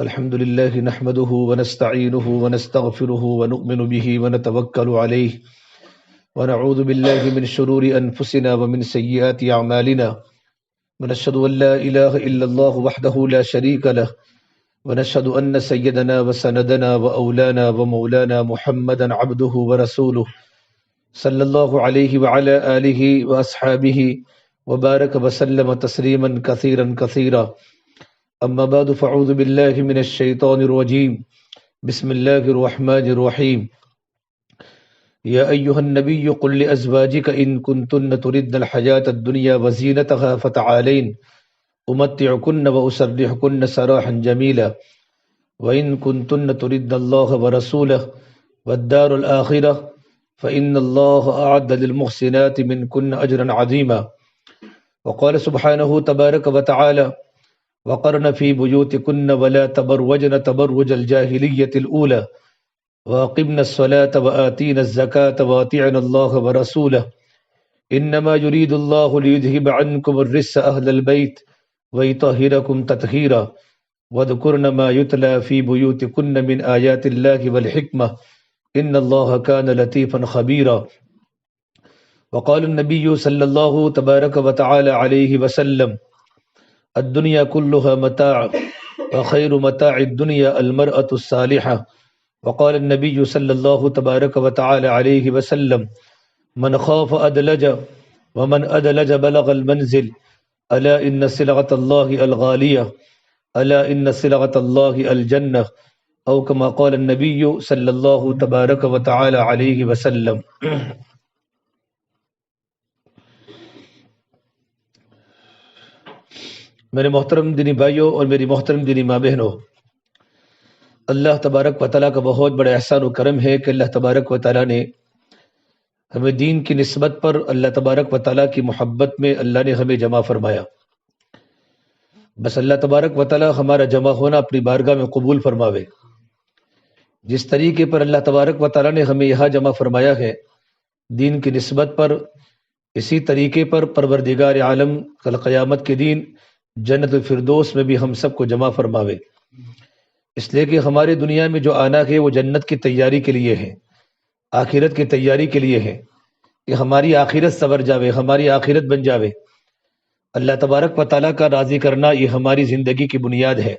الحمد لله نحمده ونستعينه ونستغفره ونؤمن به ونتوكل عليه ونعوذ بالله من شرور أنفسنا ومن سيئات أعمالنا ونشهد أن لا إله إلا الله وحده لا شريك له ونشهد أن سيدنا وسندنا وأولانا ومولانا محمدا عبده ورسوله صلى الله عليه وعلى آله وأصحابه وبارك وسلم تسليما كثيرا كثيرا أما بعد فأعوذ بالله من الشيطان الرجيم بسم الله الرحمن الرحيم يا أيها النبي قل لأزواجك إن كنتن تردن الحياة الدنيا وزينتها فتعالين أمتعكن وأسرحكن سراحا جميلا وإن كنتن تردن الله ورسوله والدار الآخرة فإن الله أعد للمحسنات منكن أجرا عظيما وقال سبحانه تبارك وتعالى وقرن في بيوتكن ولا تبرجن تبرج الجاهلية الأولى وأقمنا الصلاة وآتينا الزكاة وأطيعنا الله ورسوله إنما يريد الله ليذهب عنكم الرجس أهل البيت ويطهركم تطهيرا واذكرن ما يتلى في بيوتكن من آيات الله والحكمة إن الله كان لطيفا خبيرا وقال النبي صلى الله تبارك وتعالى عليه وسلم الدنيا كلها متاع وخير متاع الدنيا المرأة الصالحة وقال النبي صلى الله تبارك وتعالى عليه وسلم من خاف أدلج ومن أدلج بلغ المنزل ألا إن سلعة الله الغالية ألا إن سلعة الله الجنة أو كما قال النبي صلى الله تبارك وتعالى عليه وسلم. میرے محترم دینی بھائیوں اور میری محترم دینی ماں بہنوں، اللہ تبارک و تعالیٰ کا بہت بڑا احسان و کرم ہے کہ اللہ تبارک و تعالیٰ نے ہمیں دین کی نسبت پر اللہ تبارک و تعالیٰ کی محبت میں اللہ نے ہمیں جمع فرمایا. بس اللہ تبارک و تعالیٰ ہمارا جمع ہونا اپنی بارگاہ میں قبول فرماوے. جس طریقے پر اللہ تبارک و تعالیٰ نے ہمیں یہاں جمع فرمایا ہے دین کی نسبت پر، اسی طریقے پر پروردگار عالم کل قیامت کے دین جنت الفردوس میں بھی ہم سب کو جمع فرماوے. اس لیے کہ ہمارے دنیا میں جو آنا ہے وہ جنت کی تیاری کے لیے ہے، آخرت کی تیاری کے لیے ہے کہ ہماری آخرت سنور جاوے، ہماری آخرت بن جاوے. اللہ تبارک و تعالیٰ کا راضی کرنا یہ ہماری زندگی کی بنیاد ہے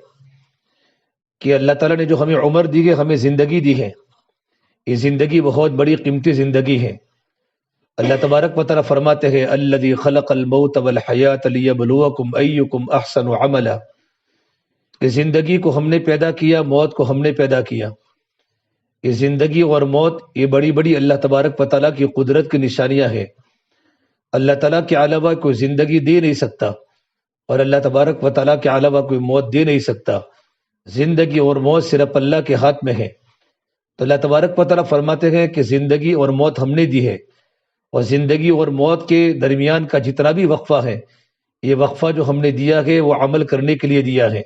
کہ اللہ تعالیٰ نے جو ہمیں عمر دی ہے، ہمیں زندگی دی ہے، یہ زندگی بہت بڑی قیمتی زندگی ہے. اللہ تبارک و تعالیٰ فرماتے ہیں الذی خلق الموت والحیات لیبلوکم ایکم احسن عملا، کہ زندگی کو ہم نے پیدا کیا، موت کو ہم نے پیدا کیا. یہ زندگی اور موت یہ بڑی بڑی اللہ تبارک و تعالیٰ کی قدرت کی نشانیاں ہیں. اللہ تعالیٰ کے علاوہ کوئی زندگی دے نہیں سکتا اور اللہ تبارک و تعالیٰ کے علاوہ کوئی موت دے نہیں سکتا. زندگی اور موت صرف اللہ کے ہاتھ میں ہے. تو اللہ تبارک و تعالیٰ فرماتے ہیں کہ زندگی اور موت ہم نے دی ہے، اور زندگی اور موت کے درمیان کا جتنا بھی وقفہ ہے، یہ وقفہ جو ہم نے دیا ہے وہ عمل کرنے کے لیے دیا ہے.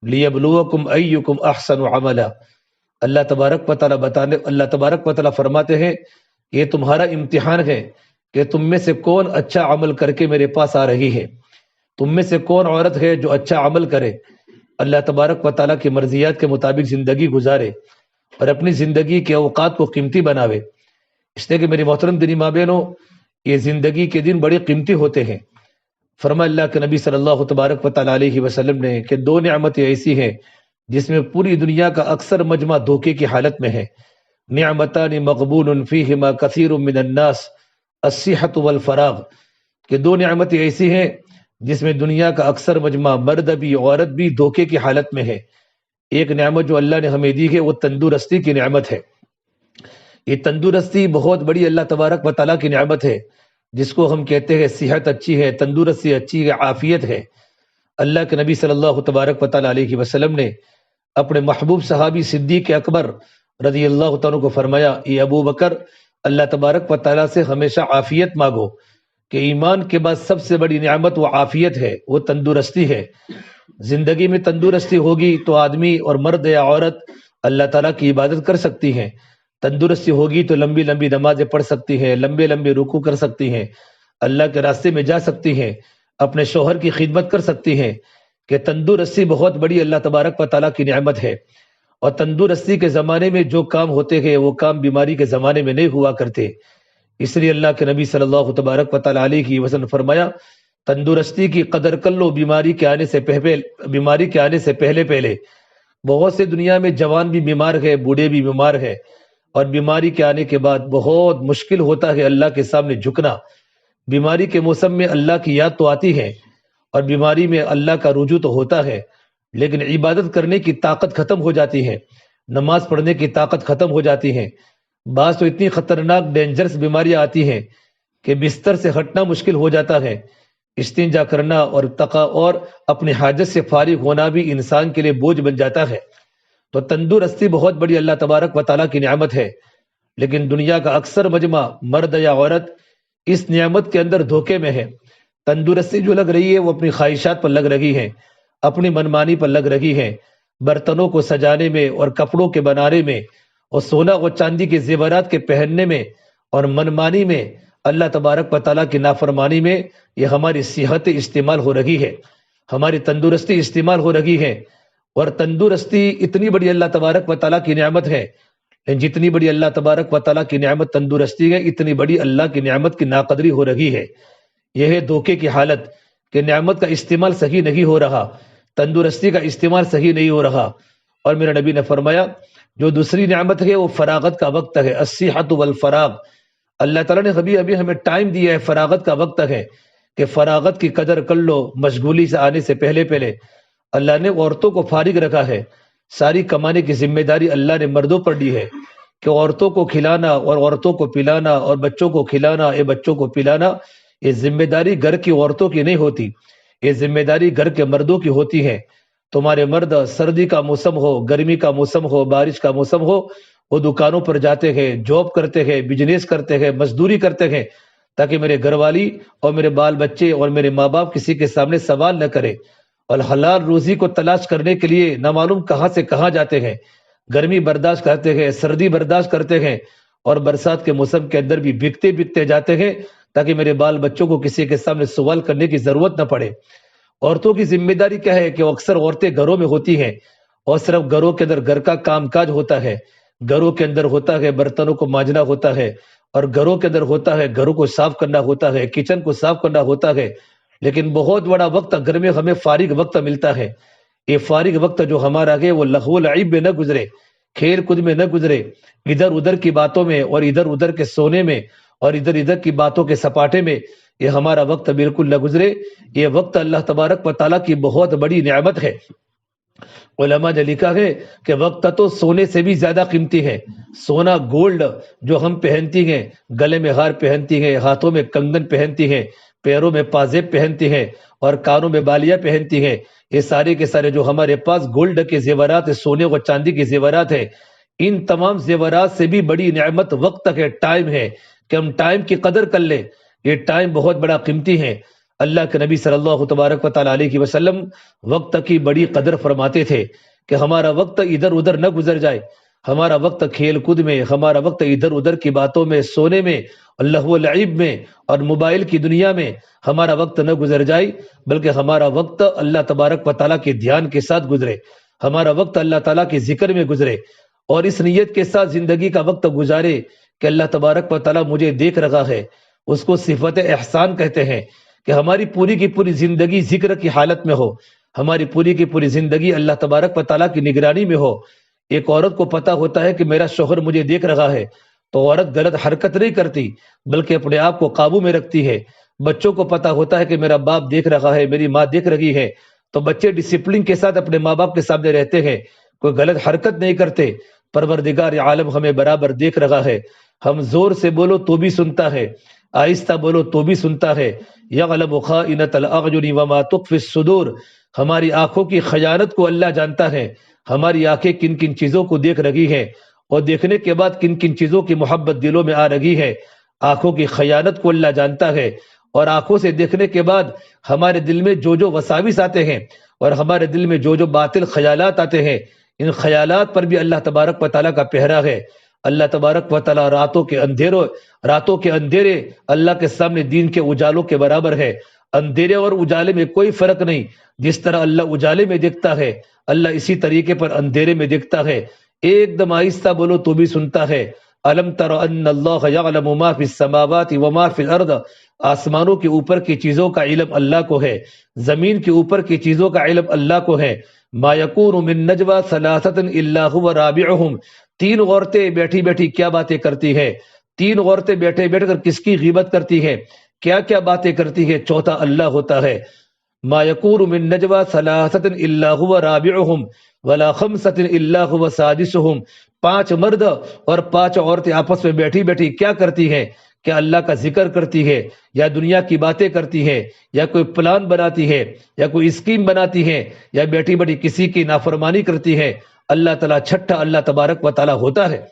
لیبلوکم ایکم احسن عملا، اللہ تبارک و تعالیٰ فرماتے ہیں یہ تمہارا امتحان ہے کہ تم میں سے کون اچھا عمل کر کے میرے پاس آ رہی ہے. تم میں سے کون عورت ہے جو اچھا عمل کرے، اللہ تبارک و تعالیٰ کی مرضیات کے مطابق زندگی گزارے اور اپنی زندگی کے اوقات کو قیمتی بناوے. اس لیے کہ میری محترم دینی ماں بہنوں، یہ زندگی کے دن بڑے قیمتی ہوتے ہیں. فرمایا اللہ کے نبی صلی اللہ تبارک و تعالیٰ علیہ وسلم نے کہ دو نعمتیں ایسی ہیں جس میں پوری دنیا کا اکثر مجمع دھوکے کی حالت میں ہے. نعمتان مغبون فیہما کثیر من الناس الصحۃ والفراغ، کہ دو نعمتیں ایسی ہیں جس میں دنیا کا اکثر مجمع مرد بھی عورت بھی دھوکے کی حالت میں ہے. ایک نعمت جو اللہ نے ہمیں دی ہے وہ تندرستی کی نعمت ہے. یہ تندرستی بہت بڑی اللہ تبارک و تعالیٰ کی نعمت ہے، جس کو ہم کہتے ہیں صحت اچھی ہے، تندرستی اچھی ہے، عافیت ہے. اللہ کے نبی صلی اللہ تبارک و تعالیٰ علیہ وسلم نے اپنے محبوب صحابی صدیق اکبر رضی اللہ تعالیٰ کو فرمایا اے ابو بکر، اللہ تبارک و تعالیٰ سے ہمیشہ عافیت مانگو، کہ ایمان کے بعد سب سے بڑی نعمت وہ عافیت ہے، وہ تندرستی ہے. زندگی میں تندرستی ہوگی تو آدمی اور مرد یا عورت اللہ تعالیٰ کی عبادت کر سکتی ہیں. تندرستی ہوگی تو لمبی لمبی نمازیں پڑھ سکتی ہیں، لمبے لمبے رکوع کر سکتی ہیں، اللہ کے راستے میں جا سکتی ہیں، اپنے شوہر کی خدمت کر سکتی ہیں. کہ تندرستی بہت بڑی اللہ تبارک و تعالیٰ کی نعمت ہے، اور تندرستی کے زمانے میں جو کام ہوتے ہیں وہ کام بیماری کے زمانے میں نہیں ہوا کرتے۔ اس لیے اللہ کے نبی صلی اللہ تبارک و تعالیٰ علیہ وسلم فرمایا، تندرستی کی قدر کر لو بیماری کے آنے سے پہلے پہلے۔ بہت سے دنیا میں جوان بھی بیمار ہے، بوڑھے بھی بیمار ہے، اور بیماری کے آنے کے بعد بہت مشکل ہوتا ہے اللہ کے سامنے جھکنا۔ بیماری کے موسم میں اللہ کی یاد تو آتی ہے، اور بیماری میں اللہ کا رجوع تو ہوتا ہے، لیکن عبادت کرنے کی طاقت ختم ہو جاتی ہے، نماز پڑھنے کی طاقت ختم ہو جاتی ہے۔ بعض تو اتنی خطرناک ڈینجرس بیماریاں آتی ہیں کہ بستر سے ہٹنا مشکل ہو جاتا ہے۔ استنجا کرنا اور اپنی حاجت سے فارغ ہونا بھی انسان کے لیے بوجھ بن جاتا ہے۔ تو تندرستی بہت بڑی اللہ تبارک و تعالیٰ کی نعمت ہے، لیکن دنیا کا اکثر مجمع مرد یا عورت اس نعمت کے اندر دھوکے میں ہے۔ تندرستی جو لگ رہی ہے وہ اپنی خواہشات پر لگ رہی ہے، اپنی منمانی پر لگ رہی ہے، برتنوں کو سجانے میں اور کپڑوں کے بنانے میں اور سونا و چاندی کے زیورات کے پہننے میں اور منمانی میں، اللہ تبارک و تعالیٰ کی نافرمانی میں یہ ہماری صحت استعمال ہو رہی ہے، ہماری تندرستی استعمال ہو رہی ہے۔ اور تندرستی اتنی بڑی اللہ تبارک و تعالیٰ کی نعمت ہے، لیکن جتنی بڑی اللہ تبارک و تعالیٰ کی نعمت تندرستی ہے، اتنی بڑی اللہ کی نعمت کی ناقدری ہو رہی ہے۔ یہ ہے دھوکے کی حالت کہ نعمت کا استعمال صحیح نہیں ہو رہا، تندرستی کا استعمال صحیح نہیں ہو رہا۔ اور میرے نبی نے فرمایا، جو دوسری نعمت ہے وہ فراغت کا وقت ہے، الصحۃ والفراغ۔ اللہ تعالیٰ نے ابھی ہمیں ٹائم دیا ہے، فراغت کا وقت ہے کہ فراغت کی قدر کر لو مشغولی سے آنے سے پہلے پہلے۔ اللہ نے عورتوں کو فارغ رکھا ہے، ساری کمانے کی ذمہ داری اللہ نے مردوں پر دی ہے کہ عورتوں کو کھلانا اور عورتوں کو پلانا اور بچوں کو کھلانا، بچوں کو پلانا، یہ ذمہ داری گھر کی عورتوں کی نہیں ہوتی، یہ ذمہ داری گھر کے مردوں کی ہوتی ہے۔ تمہارے مرد سردی کا موسم ہو، گرمی کا موسم ہو، بارش کا موسم ہو، وہ دکانوں پر جاتے ہیں، جاب کرتے ہیں، بزنس کرتے ہیں، مزدوری کرتے ہیں، تاکہ میرے گھر والی اور میرے بال بچے اور میرے ماں باپ کسی کے سامنے سوال نہ کرے، اور حلال روزی کو تلاش کرنے کے لیے نہ معلوم کہاں سے کہاں جاتے ہیں، گرمی برداشت کرتے ہیں، سردی برداشت کرتے ہیں، اور برسات کے موسم کے اندر بھی بکتے جاتے ہیں تاکہ میرے بال بچوں کو کسی کے سامنے سوال کرنے کی ضرورت نہ پڑے۔ عورتوں کی ذمہ داری کیا ہے کہ وہ اکثر عورتیں گھروں میں ہوتی ہیں، اور صرف گھروں کے اندر گھر کا کام کاج ہوتا ہے، گھروں کے اندر ہوتا ہے برتنوں کو مانجنا ہوتا ہے، اور گھروں کے اندر ہوتا ہے گھروں کو صاف کرنا ہوتا ہے، کچن کو صاف کرنا ہوتا ہے۔ لیکن بہت بڑا وقت گھر میں ہمیں فارغ وقت ملتا ہے، یہ فارغ وقت جو ہمارا ہے وہ لغو و لعب میں نہ گزرے، کھیل کود میں نہ گزرے، ادھر ادھر کی باتوں میں اور ادھر ادھر کے سونے میں اور ادھر ادھر کی باتوں کے سپاٹے میں یہ ہمارا وقت بالکل نہ گزرے۔ یہ وقت اللہ تبارک و تعالیٰ کی بہت بڑی نعمت ہے۔ علماء نے لکھا ہے کہ وقت تو سونے سے بھی زیادہ قیمتی ہے۔ سونا گولڈ جو ہم پہنتی ہیں، گلے میں ہار پہنتی ہیں، ہاتھوں میں کنگن پہنتی ہیں، پیروں میں پازیب پہنتی ہیں اور کانوں میں بالیاں پہنتی ہیں، یہ سارے کے سارے جو ہمارے پاس گولڈ کے زیورات ہیں، سونے و چاندی کے زیورات ہیں، ان تمام زیورات سے بھی بڑی نعمت وقت ہے، ٹائم ہے، کہ ہم ٹائم کی قدر کر لیں۔ یہ ٹائم بہت بڑا قیمتی ہے۔ اللہ کے نبی صلی اللہ تبارک و تعالیٰ علیہ وسلم وقت کی بڑی قدر فرماتے تھے کہ ہمارا وقت ادھر ادھر نہ گزر جائے، ہمارا وقت کھیل کود میں، ہمارا وقت ادھر ادھر کی باتوں میں، سونے میں، اللہ و لعب میں اور موبائل کی دنیا میں ہمارا وقت نہ گزر جائے، بلکہ ہمارا وقت اللہ تبارک و تعالیٰ کے دھیان کے ساتھ گزرے، ہمارا وقت اللہ تعالیٰ کے ذکر میں گزرے، اور اس نیت کے ساتھ زندگی کا وقت گزارے کہ اللہ تبارک و تعالیٰ مجھے دیکھ رہا ہے۔ اس کو صفت احسان کہتے ہیں کہ ہماری پوری کی پوری زندگی ذکر کی حالت میں ہو، ہماری پوری کی پوری زندگی اللہ تبارک و تعالیٰ کی نگرانی میں ہو۔ ایک عورت کو پتہ ہوتا ہے کہ میرا شوہر مجھے دیکھ رہا ہے تو عورت غلط حرکت نہیں کرتی بلکہ اپنے آپ کو قابو میں رکھتی ہے۔ بچوں کو پتہ ہوتا ہے کہ میرا باپ دیکھ رہا ہے، میری ماں دیکھ رہی ہے، تو بچے ڈسپلن کے ساتھ اپنے ماں باپ کے سامنے رہتے ہیں، کوئی غلط حرکت نہیں کرتے۔ پروردگار عالم ہمیں برابر دیکھ رہا ہے، ہم زور سے بولو تو بھی سنتا ہے، آہستہ بولو تو بھی سنتا ہے۔ یعلم خائنۃ الاعین وما تخفی الصدور، ہماری آنکھوں کی خیانت کو اللہ جانتا ہے، ہماری آنکھیں کن کن چیزوں کو دیکھ رہی ہیں اور دیکھنے کے بعد کن کن چیزوں کی محبت دلوں میں آ رہی ہے۔ آنکھوں کی خیانت کو اللہ جانتا ہے، اور آنکھوں سے دیکھنے کے بعد ہمارے دل میں جو جو وساوس آتے ہیں اور ہمارے دل میں جو جو باطل خیالات آتے ہیں، ان خیالات پر بھی اللہ تبارک و تعالیٰ کا پہرا ہے۔ اللہ تبارک و تعالیٰ راتوں کے اندھیرے اللہ کے سامنے دین کے اجالوں کے برابر ہے۔ اندھیرے اور اجالے میں کوئی فرق نہیں. جس طرح اللہ اجالے میں دکھتا ہے اللہ اسی طریقے پر اندھیرے میں دکھتا ہے. ایک دم آہستہ بولو تو بھی سنتا ہے. الم تر ان اللہ یعلم ما فی السماوات وما فی الارض. آسمانوں کے اوپر کی چیزوں کا علم اللہ کو ہے, زمین کے اوپر کی چیزوں کا علم اللہ کو ہے. ما یکون من نجوى ثلاثة الا هو رابعهم. تین عورتیں بیٹھی بیٹھی کیا باتیں کرتی ہے, تین عورتیں بیٹھے بیٹھ کر کس کی غیبت کرتی ہے, کیا کیا باتیں کرتی ہے, چوتھا اللہ ہوتا ہے. ما یکون من نجوى ثلاثة الا هو رابعهم ولا خمسة الا هو سادسهم. پانچ مرد اور پانچ عورتیں آپس میں بیٹھی بیٹھی کیا کرتی ہیں, کیا اللہ کا ذکر کرتی ہے, یا دنیا کی باتیں کرتی ہے, یا کوئی پلان بناتی ہے, یا کوئی اسکیم بناتی ہے, یا بیٹھی بیٹھی کسی کی نافرمانی کرتی ہے. اللہ تعالیٰ چھٹا اللہ تبارک و تعالیٰ ہوتا ہے.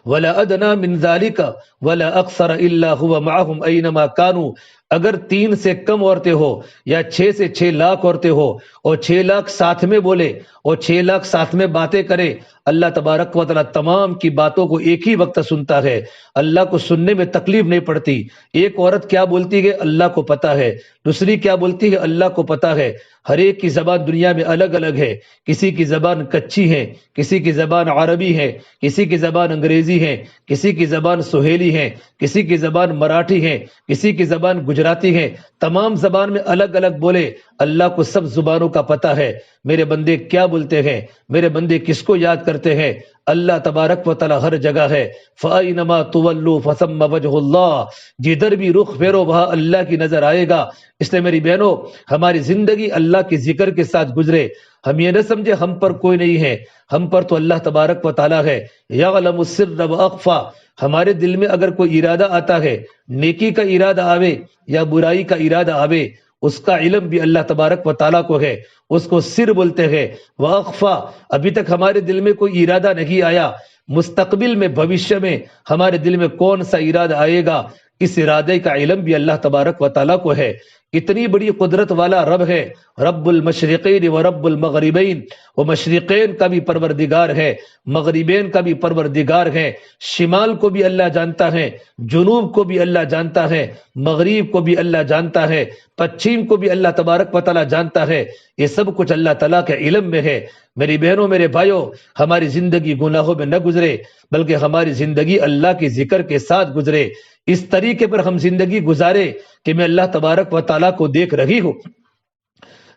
ولا ادنى من ذلك ولا اکثر الا هو معهم اينما كانوا. اگر 3 سے کم عورتیں ہو یا 6 سے 6 لاکھ عورتیں ہو اور 6 لاکھ ساتھ میں بولے اور 6 لاکھ ساتھ میں باتیں کرے, اللہ تبارک و تعالیٰ تمام کی باتوں کو ایک ہی وقت سنتا ہے. اللہ کو سننے میں تکلیف نہیں پڑتی. ایک عورت کیا بولتی ہے اللہ کو پتا ہے, دوسری کیا بولتی ہے اللہ کو پتا ہے. ہر ایک کی زبان دنیا میں الگ الگ ہے. کسی کی زبان کچی ہے, کسی کی زبان عربی ہے, کسی کی زبان انگریزی ہے, کسی کی زبان سہیلی ہے, کسی کی زبان مراٹھی ہے, کسی کی زبان گجراتی ہے. تمام زبان میں الگ الگ بولے. اللہ کو سب زبانوں کا پتہ ہے. میرے بندے کیا بولتے ہیں, میرے بندے کس کو یاد کرتے ہیں, اللہ تبارک و تعالی ہر جگہ ہے. فَأَيْنَمَا تُوَلُّوا فَثَمَّ وَجْهُ اللَّهِ. جدھر بھی رخ پھیرو وہاں اللہ کی نظر آئے گا. اس لیے میری بہنوں, ہماری زندگی اللہ کے ذکر کے ساتھ گزرے. ہم یہ نہ سمجھے ہم پر کوئی نہیں ہے, ہم پر تو اللہ تبارک و تعالی ہے. یعلم السر وَأَخْفَى. ہمارے دل میں اگر کوئی ارادہ آتا ہے, نیکی کا ارادہ آوے یا برائی کا ارادہ آوے, اس کا علم بھی اللہ تبارک و تعالیٰ کو ہے. اس کو سر بولتے ہیں. وَأَخْفَى. ابھی تک ہمارے دل میں کوئی ارادہ نہیں آیا, مستقبل میں بھوشیہ میں ہمارے دل میں کون سا ارادہ آئے گا, اس ارادے کا علم بھی اللہ تبارک و تعالیٰ کو ہے. اتنی بڑی قدرت والا رب ہے, رب المشرقین و رب المغربین. وہ مشرقین کا بھی پروردگار ہے, مغربین کا بھی پروردگار ہے. شمال کو بھی اللہ جانتا ہے, جنوب کو بھی اللہ جانتا ہے, مغرب کو بھی اللہ جانتا ہے, پچھم کو بھی اللہ تبارک و تعالیٰ جانتا ہے. یہ سب کچھ اللہ تعالیٰ کے علم میں ہے. میری بہنوں میرے بھائیوں, ہماری زندگی گناہوں میں نہ گزرے بلکہ ہماری زندگی اللہ کی ذکر کے ساتھ گزرے. اس طریقے پر ہم زندگی گزارے کہ میں اللہ تبارک و تعالیٰ کو دیکھ رہی ہوں.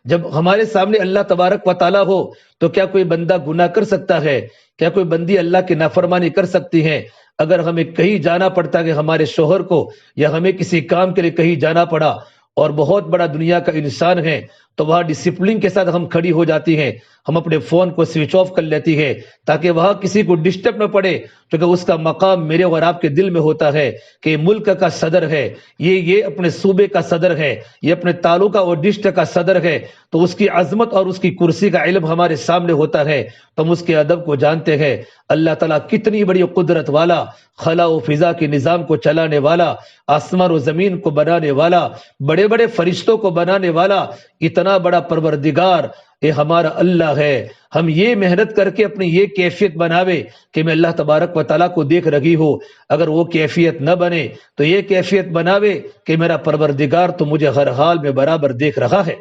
جب ہمارے سامنے اللہ تبارک و تعالیٰ ہو تو کیا کوئی بندہ گناہ کر سکتا ہے, کیا کوئی بندی اللہ کی نافرمانی کر سکتی ہے؟ اگر ہمیں کہیں جانا پڑتا کہ ہمارے شوہر کو یا ہمیں کسی کام کے لیے کہیں جانا پڑا اور بہت بڑا دنیا کا انسان ہے تو وہاں ڈسپلن کے ساتھ ہم کھڑی ہو جاتی ہیں. ہم اپنے فون کو سوئچ آف کر لیتی ہے تاکہ وہاں کسی کو ڈسٹرب نہ پڑے, کیونکہ اس کا مقام میرے اور آپ کے دل میں ہوتا ہے کہ یہ ملک کا صدر ہے, یہ اپنے صوبے کا صدر ہے, یہ اپنے تعلقہ اور ڈسٹرکٹ کا صدر ہے. تو اس کی عظمت اور اس کی کرسی کا علم ہمارے سامنے ہوتا ہے تو ہم اس کے ادب کو جانتے ہیں. اللہ تعالیٰ کتنی بڑی قدرت والا, خلا و فضا کے نظام کو چلانے والا, آسمان و زمین کو بنانے والا, بڑے بڑے فرشتوں کو بنانے والا, اتنا بڑا پروردگار یہ ہمارا اللہ ہے. ہم یہ محنت کر کے اپنی یہ کیفیت بناوے کہ میں اللہ تبارک و تعالیٰ کو دیکھ رہی ہوں. اگر وہ کیفیت نہ بنے تو یہ کیفیت بناوے کہ میرا پروردگار تو مجھے ہر حال میں برابر دیکھ رہا ہے.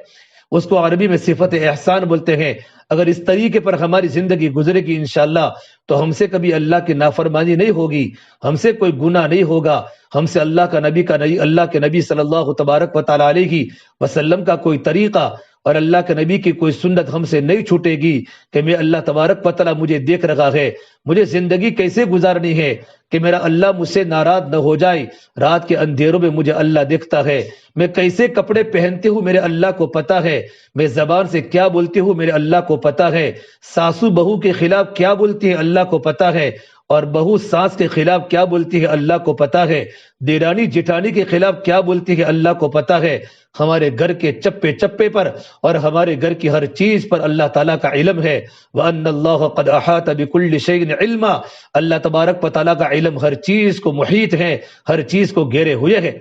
اس کو عربی میں صفت احسان بولتے ہیں. اگر اس طریقے پر ہماری زندگی گزرے گی انشاءاللہ تو ہم سے کبھی اللہ کی نافرمانی نہیں ہوگی, ہم سے کوئی گناہ نہیں ہوگا, ہم سے اللہ کے نبی صلی اللہ تبارک و تعالی علیہ وسلم کا کوئی طریقہ اور اللہ کے نبی کی کوئی سنت ہم سے نہیں چھوٹے گی کہ میں اللہ تبارک و تعالی مجھے دیکھ رہا ہے. مجھے زندگی کیسے گزارنی ہے کہ میرا اللہ مجھ سے ناراض نہ ہو جائے. رات کے اندھیروں میں مجھے اللہ دیکھتا ہے. میں کیسے کپڑے پہنتی ہوں میرے اللہ کو پتا ہے. میں زبان سے کیا بولتی ہوں میرے اللہ کو پتا ہے. ساسو بہو کے خلاف کیا بولتی ہے اللہ کو پتا ہے, اور بہو ساس کے خلاف کیا بولتی ہے اللہ کو پتا ہے. دیرانی جٹانی کے خلاف کیا بولتی ہے اللہ کو پتا ہے. ہمارے گھر کے چپے چپے پر اور ہمارے گھر کی ہر چیز پر اللہ تعالیٰ کا علم ہے. وَأَنَّ اللَّهَ قَدْ أَحَاطَ بِكُلِّ شَيْءٍ عِلْمًا. اللہ تبارک و تعالیٰ کا علم ہر چیز کو محیط ہے, ہر چیز کو گھیرے ہوئے ہے.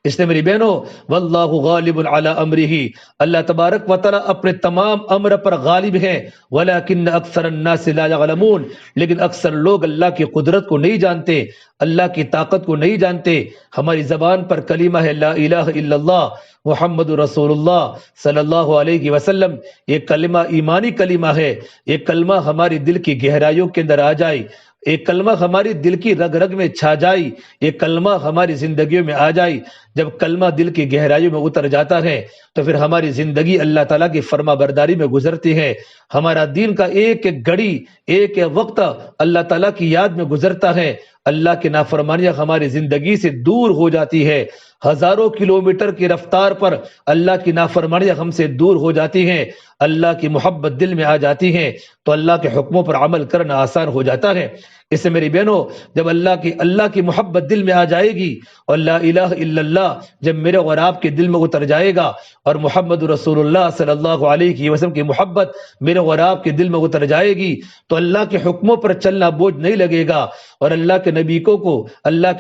اس نے میری بہنوں واللہ غالب علی امرہ، اللہ تبارک و تعالی اپنے تمام امر پر غالب ہے، ولکن اکثر الناس لا یعلمون، لیکن اکثر لوگ اللہ کی قدرت کو نہیں جانتے، اللہ کی طاقت کو نہیں جانتے۔ ہماری زبان پر کلمہ ہے لا الہ الا اللہ محمد رسول اللہ صلی اللہ علیہ وسلم، یہ کلمہ ایمانی کلمہ ہے، یہ کلمہ ہماری دل کی گہرائیوں کے اندر آ جائے، ایک کلمہ ہماری دل کی رگ رگ میں چھا جائے، یہ کلمہ ہماری زندگیوں میں آ جائے۔ جب کلمہ دل کی گہرائیوں میں اتر جاتا ہے تو پھر ہماری زندگی اللہ تعالیٰ کی فرما برداری میں گزرتی ہے، ہمارا دین کا ایک ایک گھڑی ایک ایک وقت اللہ تعالیٰ کی یاد میں گزرتا ہے، اللہ کی نافرمانیاں ہماری زندگی سے دور ہو جاتی ہے، ہزاروں کلومیٹر کی رفتار پر اللہ کی نافرمانیاں ہم سے دور ہو جاتی ہیں، اللہ کی محبت دل میں آ جاتی ہے تو اللہ کے حکموں پر عمل کرنا آسان ہو جاتا ہے۔ اس سے میری بہنوں جب اللہ کی محبت دل میں آ جائے گی اور لا الہ الا اللہ جب میرے اور آپ کے دل میں اتر جائے گا اور محمد رسول اللہ صلی اللہ علیہ وسلم کی محبت میرے اور آپ کے دل میں اتر جائے گی تو اللہ کے حکموں پر چلنا بوجھ نہیں لگے گا، اور اللہ کے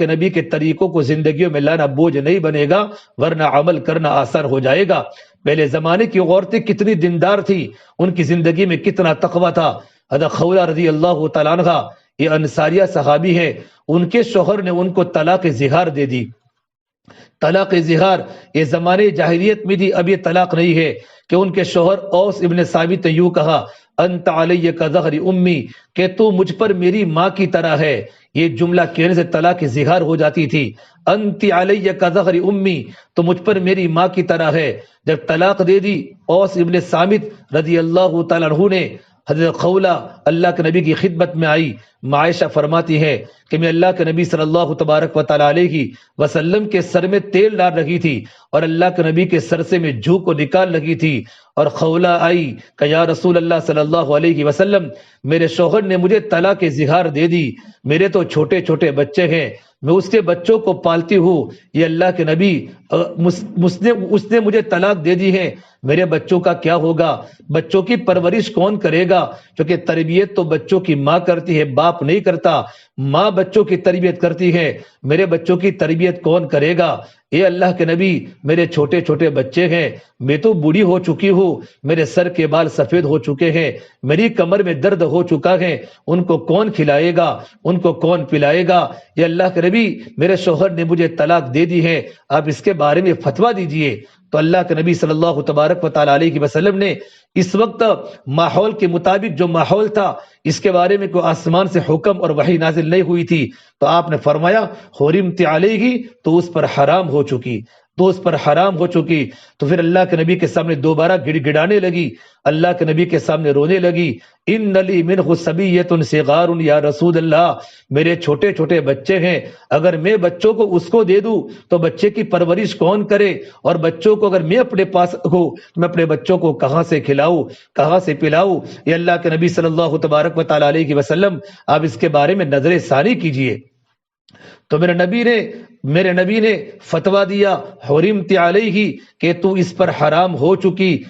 نبی کے طریقوں کو زندگیوں میں لانا بوجھ نہیں بنے گا، ورنہ عمل کرنا آسان ہو جائے گا۔ پہلے زمانے کی عورتیں کتنی دیندار تھی، ان کی زندگی میں کتنا تقویٰ تھا۔ حضرت خولہ رضی اللہ تعالیٰ عنہ یہ انصاریہ صحابی ہے، ان کے شوہر نے ان کو طلاق زہار دے دی۔ طلاق زہار یہ زمانے جاہلیت میں دی، اب یہ طلاق نہیں ہے، کہ ان کے شوہر اوس ابن ثابت نے یوں کہا انت علی کظہر امی، کہ تو مجھ پر میری ماں کی طرح ہے۔ یہ جملہ کہنے سے طلاق زہار ہو جاتی تھی، انت علی کظہر امی، تو مجھ پر میری ماں کی طرح ہے۔ جب طلاق دے دی اوس ابن ثابت رضی اللہ تعالیٰ عنہ نے، حضرت خولہ اللہ کے نبی کی خدمت میں آئی، عائشہ فرماتی ہے کہ میں اللہ کے نبی صلی اللہ تبارک و تعالیٰ علیہ وسلم کے سر میں تیل ڈال رہی تھی اور اللہ کے نبی کے سر سے میں جھو کو نکال لگی تھی، اور خولہ آئی کہ یا رسول اللہ صلی اللہ علیہ وسلم میرے شوہر نے مجھے طلاق زہار دے دی، میرے تو چھوٹے چھوٹے بچے ہیں، میں اس کے بچوں کو پالتی ہوں، یہ اللہ کے نبی اس نے مجھے طلاق دے دی ہے، میرے بچوں کا کیا ہوگا؟ بچوں کی پرورش کون کرے گا؟ کیونکہ تربیت تو بچوں کی ماں کرتی ہے، باپ نہیں کرتا، ماں بچوں کی تربیت کرتی ہے، میرے بچوں کی تربیت کون کرے گا؟ اے اللہ کے نبی میرے چھوٹے چھوٹے بچے ہیں، میں تو بوڑھی ہو چکی ہوں، میرے سر کے بال سفید ہو چکے ہیں، میری کمر میں درد ہو چکا ہے، ان کو کون کھلائے گا، ان کو کون پلائے گا؟ یہ اللہ کے نبی میرے شوہر نے مجھے طلاق دے دی ہے، آپ اس کے بارے میں فتویٰ دیجئے۔ تو اللہ کے نبی صلی اللہ تبارک و تعالیٰ علیہ وسلم نے اس وقت ماحول کے مطابق جو ماحول تھا اس کے بارے میں کوئی آسمان سے حکم اور وحی نازل نہیں ہوئی تھی، تو آپ نے فرمایا حرمت علیہ، تو اس پر حرام ہو چکی، تو پھر اللہ کے نبی کے سامنے دوبارہ گڑ گڑانے لگی، اللہ کے نبی کے سامنے رونے لگی، ان لی منہ صبیۃ صغار یا رسول اللہ، میرے چھوٹے چھوٹے بچے ہیں، اگر میں بچوں کو اس کو دے دوں تو بچے کی پرورش کون کرے، اور بچوں کو اگر میں اپنے پاس ہوں میں اپنے بچوں کو کہاں سے کھلاؤں، کہاں سے پلاؤں؟ یہ اللہ کے نبی صلی اللہ تبارک و تعالیٰ علیہ وسلم آپ اس کے بارے میں نظر ثانی کیجئے۔ تو میرے نبی نے فتویٰ دیا حرمت علیہ، کہ تو اس پر حرام ہو چکی۔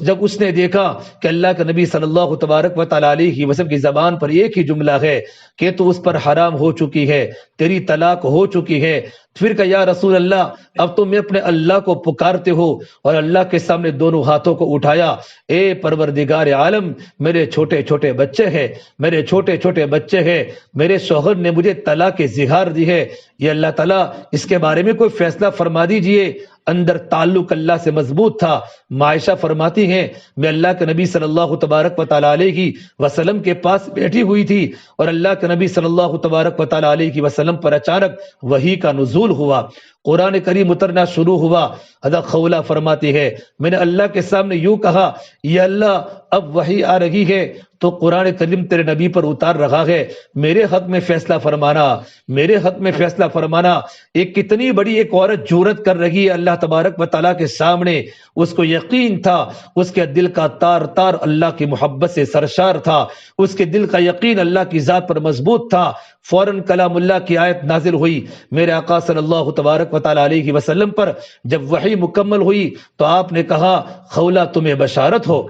جب اس نے دیکھا کہ اللہ کے نبی صلی اللہ تبارک و تعالیٰ علیہ وسلم کی زبان پر ایک ہی جملہ ہے کہ تو اس پر حرام ہو چکی ہے، تیری طلاق ہو چکی ہے، پھر کہ یا رسول اللہ اب تو میں اپنے اللہ کو پکارتے ہو، اور اللہ کے سامنے دونوں ہاتھوں کو اٹھایا، اے پروردگار عالم میرے چھوٹے چھوٹے بچے ہیں، میرے چھوٹے چھوٹے بچے ہیں، میرے شوہر نے مجھے طلاق زہار دی ہے، یہ اللہ تعالیٰ اس کے بارے میں کوئی فیصلہ فرما دیجئے۔ اندر تعلق اللہ سے مضبوط تھا۔ عائشہ فرماتی ہیں میں اللہ کے نبی صلی اللہ تبارک و تعالیٰ علیہ وسلم کے پاس بیٹھی ہوئی تھی، اور اللہ کے نبی صلی اللہ تبارک و تعالیٰ علیہ وسلم پر اچانک وحی کا نزول ہوا، قرآن کریم اترنا شروع ہوا۔ حضرت خولہ فرماتی ہے میں نے اللہ کے سامنے یوں کہا یا اللہ اب وحی آ رہی ہے تو قرآن کریم تیرے نبی پر اتار رہا ہے، میرے حق میں فیصلہ فرمانا، میرے حق میں فیصلہ فرمانا۔ ایک کتنی بڑی ایک عورت جرأت کر رہی ہے اللہ تبارک و تعالیٰ کے سامنے، اس کو یقین تھا، اس کے دل کا تار تار اللہ کی محبت سے سرشار تھا، اس کے دل کا یقین اللہ کی ذات پر مضبوط تھا۔ فوراً کلام اللہ کی آیت نازل ہوئی میرے آقا صلی اللہ تبارک و تعالیٰ علیہ وسلم پر۔ جب وحی مکمل ہوئی تو آپ نے کہا خولہ تمہیں بشارت ہو،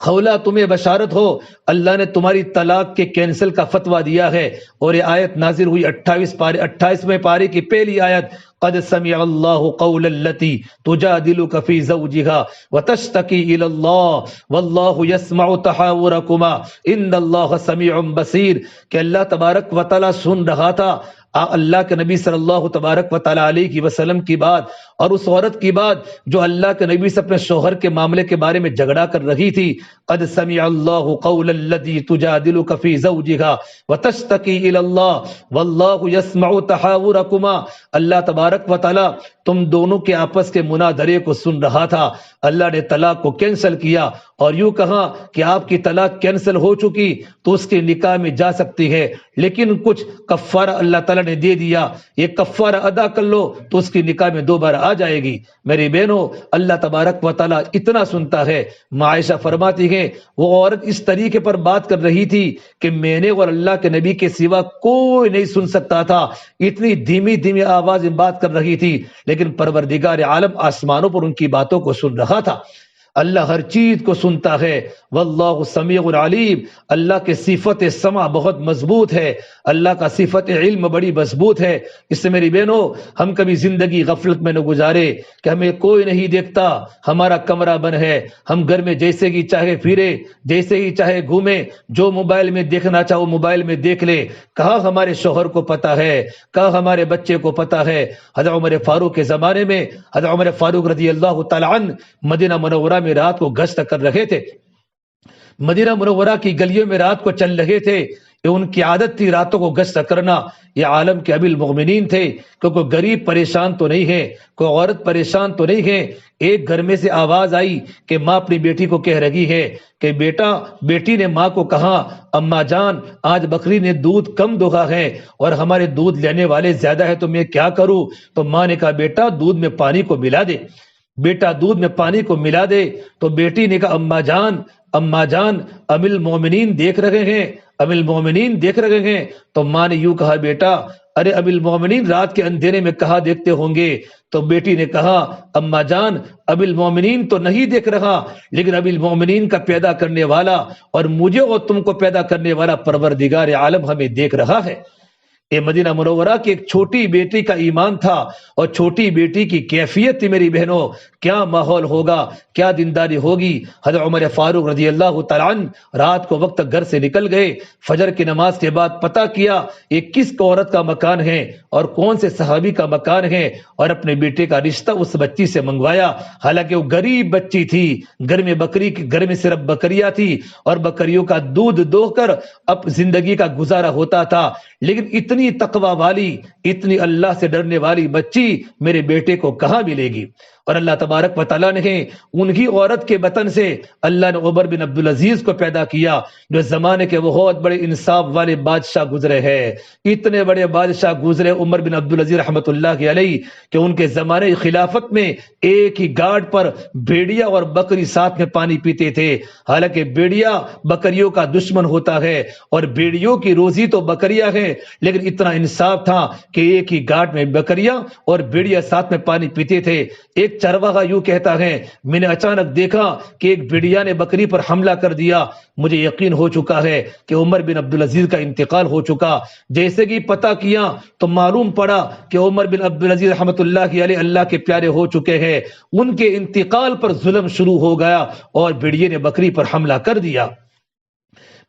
خولہ تمہیں بشارت ہو، اللہ نے تمہاری طلاق کے کینسل کا فتویٰ دیا ہے۔ اور یہ آیت نازل ہوئی 28ویں پارے کی پہلی آیت، قد سمع اللہ قول التی تجادلک فی زوجہا وتشتکی الی اللہ واللہ یسمع تحاورکما ان اللہ سمیع بصیر، کہ اللہ تبارک و تعالی سن رہا تھا اللہ کے نبی صلی اللہ تبارک و تعالی علیہ وسلم کی بات، اور اس عورت کی بات جو اللہ کے نبی سے اپنے شوہر کے معاملے کے بارے میں جھگڑا کر رہی تھی۔ قد سمع اللہ قول الذی تجادلک فی زوجہا وتشتکی الی اللہ واللہ یسمع تحاورکما، اللہ تبارک و تعالی تم دونوں کے آپس کے مناظرے کو سن رہا تھا۔ اللہ نے طلاق کو کینسل کیا اور یوں کہا کہ آپ کی طلاق کینسل ہو چکی تو اس کے نکاح میں جا سکتی ہے، لیکن کچھ کفارہ اللہ تعالیٰ نے دے دیا، یہ کفارہ ادا کر لو تو اس کی نکاح میں دوبارہ آ جائے گی۔ میری بہنوں، اللہ تبارک و تعالیٰ اتنا سنتا ہے۔ عائشہ فرماتی ہے وہ عورت اس طریقے پر بات کر رہی تھی کہ میں نے اور اللہ کے نبی کے سوا کوئی نہیں سن سکتا تھا، اتنی دھیمی دھیمی آواز میں بات کر رہی تھی، لیکن پروردگار عالم آسمانوں پر ان کی باتوں کو سن رہا تھا۔ اللہ ہر چیز کو سنتا ہے، واللہ سمیع علیم، اللہ کے صفت سمع بہت مضبوط ہے، اللہ کا صفت علم بڑی مضبوط ہے۔ اس سے میری بہنوں، ہم کبھی زندگی غفلت میں نہ گزارے کہ ہمیں کوئی نہیں دیکھتا، ہمارا کمرہ بند ہے، ہم گھر میں جیسے ہی چاہے پھرے، جیسے ہی چاہے گھومے، جو موبائل میں دیکھنا چاہو موبائل میں دیکھ لے۔ کہاں ہمارے شوہر کو پتا ہے، کہاں ہمارے بچے کو پتا ہے۔ حضرت عمر فاروق کے زمانے میں حضرت عمر فاروق رضی اللہ تعالی عنہ مدینہ منورہ میں رات کو گشت کر رہے تھے، مدینہ منورہ کی گلیوں میں رات کو چل رہے تھے، یہ ان کی عادت تھی راتوں کو گشت کرنا۔ یہ عالم کے ابی المؤمنین تھے، کہ کوئی غریب پریشان تو نہیں ہے، کوئی عورت پریشان تو نہیں ہے۔ ایک گھر میں سے آواز آئی کہ ماں اپنی بیٹی کو کہہ رہی ہے کہ بیٹی نے ماں کو کہا اماں جان آج بکری نے دودھ کم دہا ہے اور ہمارے دودھ لینے والے زیادہ ہے تو میں کیا کروں؟ تو ماں نے کہا بیٹا دودھ میں پانی کو ملا دے، بیٹا دودھ میں پانی کو ملا دے۔ تو بیٹی نے کہا اماں جان امی المومنین دیکھ رہے ہیں، امی المومنین دیکھ رہے ہیں۔ تو ماں نے یوں کہا بیٹا ارے امی المومنین رات کے اندھیرے میں کہاں دیکھتے ہوں گے؟ تو بیٹی نے کہا اماں جان امی المومنین تو نہیں دیکھ رہا، لیکن امی المومنین کا پیدا کرنے والا اور مجھے اور تم کو پیدا کرنے والا پروردگار عالم ہمیں دیکھ رہا ہے۔ یہ مدینہ منورہ کی ایک چھوٹی بیٹی کا ایمان تھا اور چھوٹی بیٹی کی کیفیت تھی۔ میری بہنوں کیا ماحول ہوگا، کیا دینداری ہوگی۔ حضرت عمر فاروق رضی اللہ تعالیٰ عنہ رات کو وقت گھر سے نکل گئے، فجر کی نماز کے بعد پتہ کیا یہ کس عورت کا مکان ہے اور کون سے صحابی کا مکان ہے، اور اپنے بیٹے کا رشتہ اس بچی سے منگوایا۔ حالانکہ وہ غریب بچی تھی، گھر میں صرف بکریاں تھی اور بکریوں کا دودھ دو کر اب زندگی کا گزارا ہوتا تھا، لیکن اتنی تقوی والی، اتنی اللہ سے ڈرنے والی بچی میرے بیٹے کو کہاں ملے گی؟ اور اللہ تبارک و تعالیٰ نے انہی عورت کے بطن سے اللہ نے عمر بن عبدالعزیز کو پیدا کیا، جو زمانے کے بہت بڑے انصاف والے بادشاہ گزرے ہیں۔ اتنے بڑے بادشاہ گزرے عمر بن عبدالعزیز رحمۃ اللہ علیہ کہ ان کے زمانے خلافت میں ایک ہی گاڑ پر بھیڑیا اور بکری ساتھ میں پانی پیتے تھے۔ حالانکہ بھیڑیا بکریوں کا دشمن ہوتا ہے اور بھیڑیوں کی روزی تو بکریاں ہیں، لیکن اتنا انصاف تھا کہ ایک ہی گاڑ میں بکریاں اور بھیڑیا ساتھ میں پانی پیتے تھے۔ ایک چرواہا یوں کہتا ہے میں نے اچانک دیکھا کہ ایک بھیڑیا نے بکری پر حملہ کر دیا، مجھے یقین ہو چکا ہے کہ عمر بن عبدالعزیز کا انتقال ہو چکا۔ جیسے کہ پتہ کیا تو معلوم پڑا کہ عمر بن عبدالعزیز رحمۃ اللہ علیہ اللہ کے پیارے ہو چکے ہیں۔ ان کے انتقال پر ظلم شروع ہو گیا اور بھیڑیے نے بکری پر حملہ کر دیا۔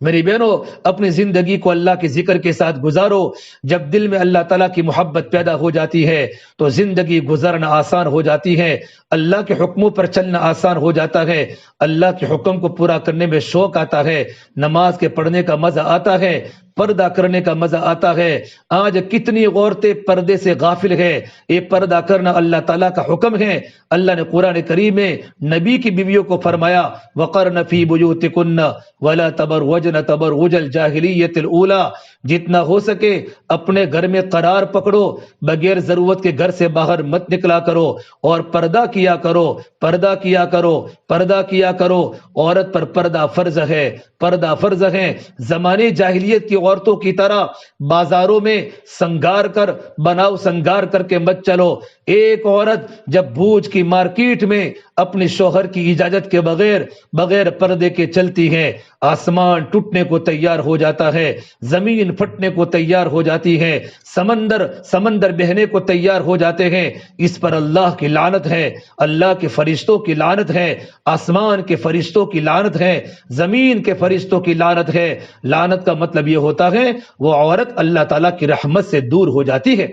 میری بہنوں اپنی زندگی کو اللہ کے ذکر کے ساتھ گزارو۔ جب دل میں اللہ تعالیٰ کی محبت پیدا ہو جاتی ہے تو زندگی گزارنا آسان ہو جاتی ہے، اللہ کے حکموں پر چلنا آسان ہو جاتا ہے، اللہ کے حکم کو پورا کرنے میں شوق آتا ہے، نماز کے پڑھنے کا مزہ آتا ہے، پردہ کرنے کا مزہ آتا ہے۔ آج کتنی عورتیں پردے سے غافل ہیں۔ یہ پردہ کرنا اللہ تعالیٰ کا حکم ہے۔ اللہ نے قرآن کریم میں نبی کی بیویوں کو فرمایا وَقَرْنَ فِي بُيُوتِكُنَّ وَلَا تَبَرْجُنَ تَبَرُّجَ الْجَاهِلِيَّةِ الْأُولَى، جتنا ہو سکے اپنے گھر میں قرار پکڑو، بغیر ضرورت کے گھر سے باہر مت نکلا کرو اور پردہ کیا کرو، پردہ کیا کرو، پردہ کیا کرو۔ عورت پر پردہ فرض ہے، پردہ فرض ہے۔ زمانے جاہلیت کی عورتوں کی طرح بازاروں میں سنگار کر کے مت چلو۔ ایک عورت جب بھوج کی مارکیٹ میں اپنے شوہر کی اجازت کے بغیر پردے کے چلتی ہیں، آسمان ٹوٹنے کو تیار ہو جاتا ہے، زمین پھٹنے کو تیار ہو جاتی ہے، سمندر بہنے کو تیار ہو جاتے ہیں۔ اس پر اللہ کی لعنت ہے، اللہ کے فرشتوں کی لعنت ہے، آسمان کے فرشتوں کی لعنت ہے، زمین کے فرشتوں کی لعنت ہے۔ لعنت کا مطلب یہ ہوتا ہے وہ عورت اللہ تعالیٰ کی رحمت سے دور ہو جاتی ہے۔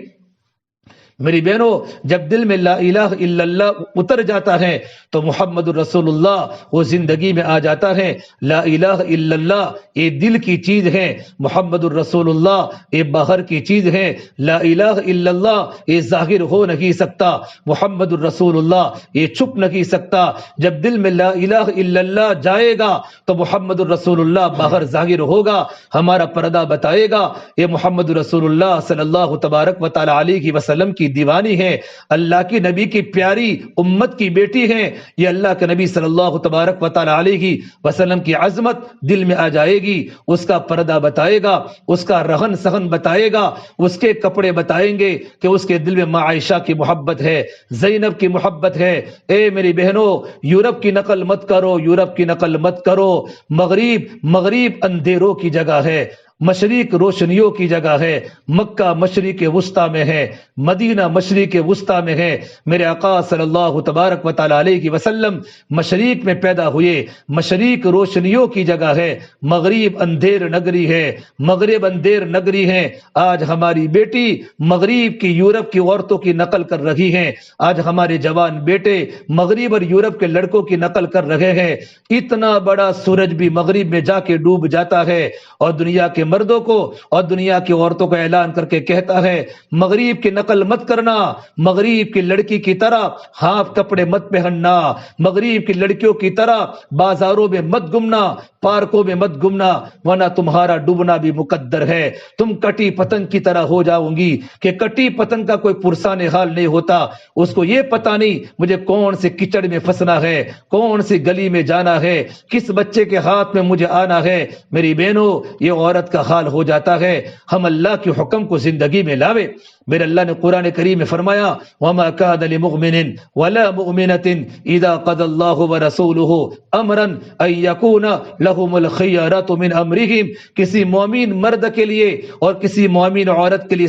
میری بہنوں، جب دل میں لا الہ الا اللہ اتر جاتا ہے تو محمد الرسول اللہ وہ زندگی میں آ جاتا ہے۔ لا الہ الا اللہ یہ دل کی چیز ہے، محمد الرسول اللہ یہ باہر کی چیز ہے۔ لا الہ الا اللہ یہ ظاہر ہو نہیں سکتا، محمد الرسول اللہ یہ چھپ نہیں سکتا۔ جب دل میں لا الہ الا اللہ جائے گا تو محمد الرسول اللہ باہر ظاہر ہوگا، ہمارا پردہ بتائے گا یہ محمد الرسول اللہ صلی اللہ تبارک و تعالی علیہ وسلم کی دیوانی ہے، اللہ کی نبی کی پیاری امت کی بیٹی ہے۔ یہ اللہ کے نبی صلی اللہ تبارک و تعالی علیہ وسلم کی عظمت دل میں آ جائے گی، اس کا پردہ بتائے گا، اس کا رہن سہن بتائے گا، اس کے کپڑے بتائیں گے کہ اس کے دل میں ماں عائشہ کی محبت ہے، زینب کی محبت ہے۔ اے میری بہنوں، یورپ کی نقل مت کرو، یورپ کی نقل مت کرو۔ مغرب اندھیروں کی جگہ ہے، مشرق روشنیوں کی جگہ ہے۔ مکہ مشرق وسطی میں ہے، مدینہ مشرق وسطی میں ہے۔ میرے آقا صلی اللہ تبارک و تعالی علیہ وسلم مشرق میں پیدا ہوئے، مشرق روشنیوں کی جگہ ہے، مغرب اندھیر نگری ہے، مغرب اندھیر نگری ہے۔ آج ہماری بیٹی مغرب کی یورپ کی عورتوں کی نقل کر رہی ہیں، آج ہمارے جوان بیٹے مغرب اور یورپ کے لڑکوں کی نقل کر رہے ہیں۔ اتنا بڑا سورج بھی مغرب میں جا کے ڈوب جاتا ہے اور دنیا کے مردوں کو اور دنیا کی عورتوں کو اعلان کر کے کہتا ہے مغرب کی نقل مت کرنا، مغرب کی لڑکی کی طرح ہاف کپڑے مت پہننا، مغرب کی لڑکیوں کی طرح بازاروں میں مت گھومنا، پارکوں میں مت گھومنا، ورنہ تمہارا ڈوبنا بھی مقدر ہے۔ تم کٹی پتنگ کی طرح ہو جاؤ گی کہ کٹی پتنگ کا کوئی پرسان حال نہیں ہوتا، اس کو یہ پتا نہیں مجھے کون سے کچڑ میں پھنسنا ہے، کون سی گلی میں جانا ہے، کس بچے کے ہاتھ میں مجھے آنا ہے۔ میری بہنوں، یہ عورت کا حال ہو جاتا ہے۔ ہم اللہ کے حکم کو زندگی میں لاوے۔ میرے اللہ نے قرآن کریم میں فرمایا وَمَا كَانَ لِمُؤْمِنٍ وَلَا مُؤْمِنَةٍ إِذَا قَضَى اللَّهُ وَرَسُولُهُ أَمْرًا أَن يَكُونَ لَهُمُ الْخِيَرَةُ مِنْ أَمْرِهِمْ۔ کسی مومن مرد کے لیے اور کسی مومن عورت کے لیے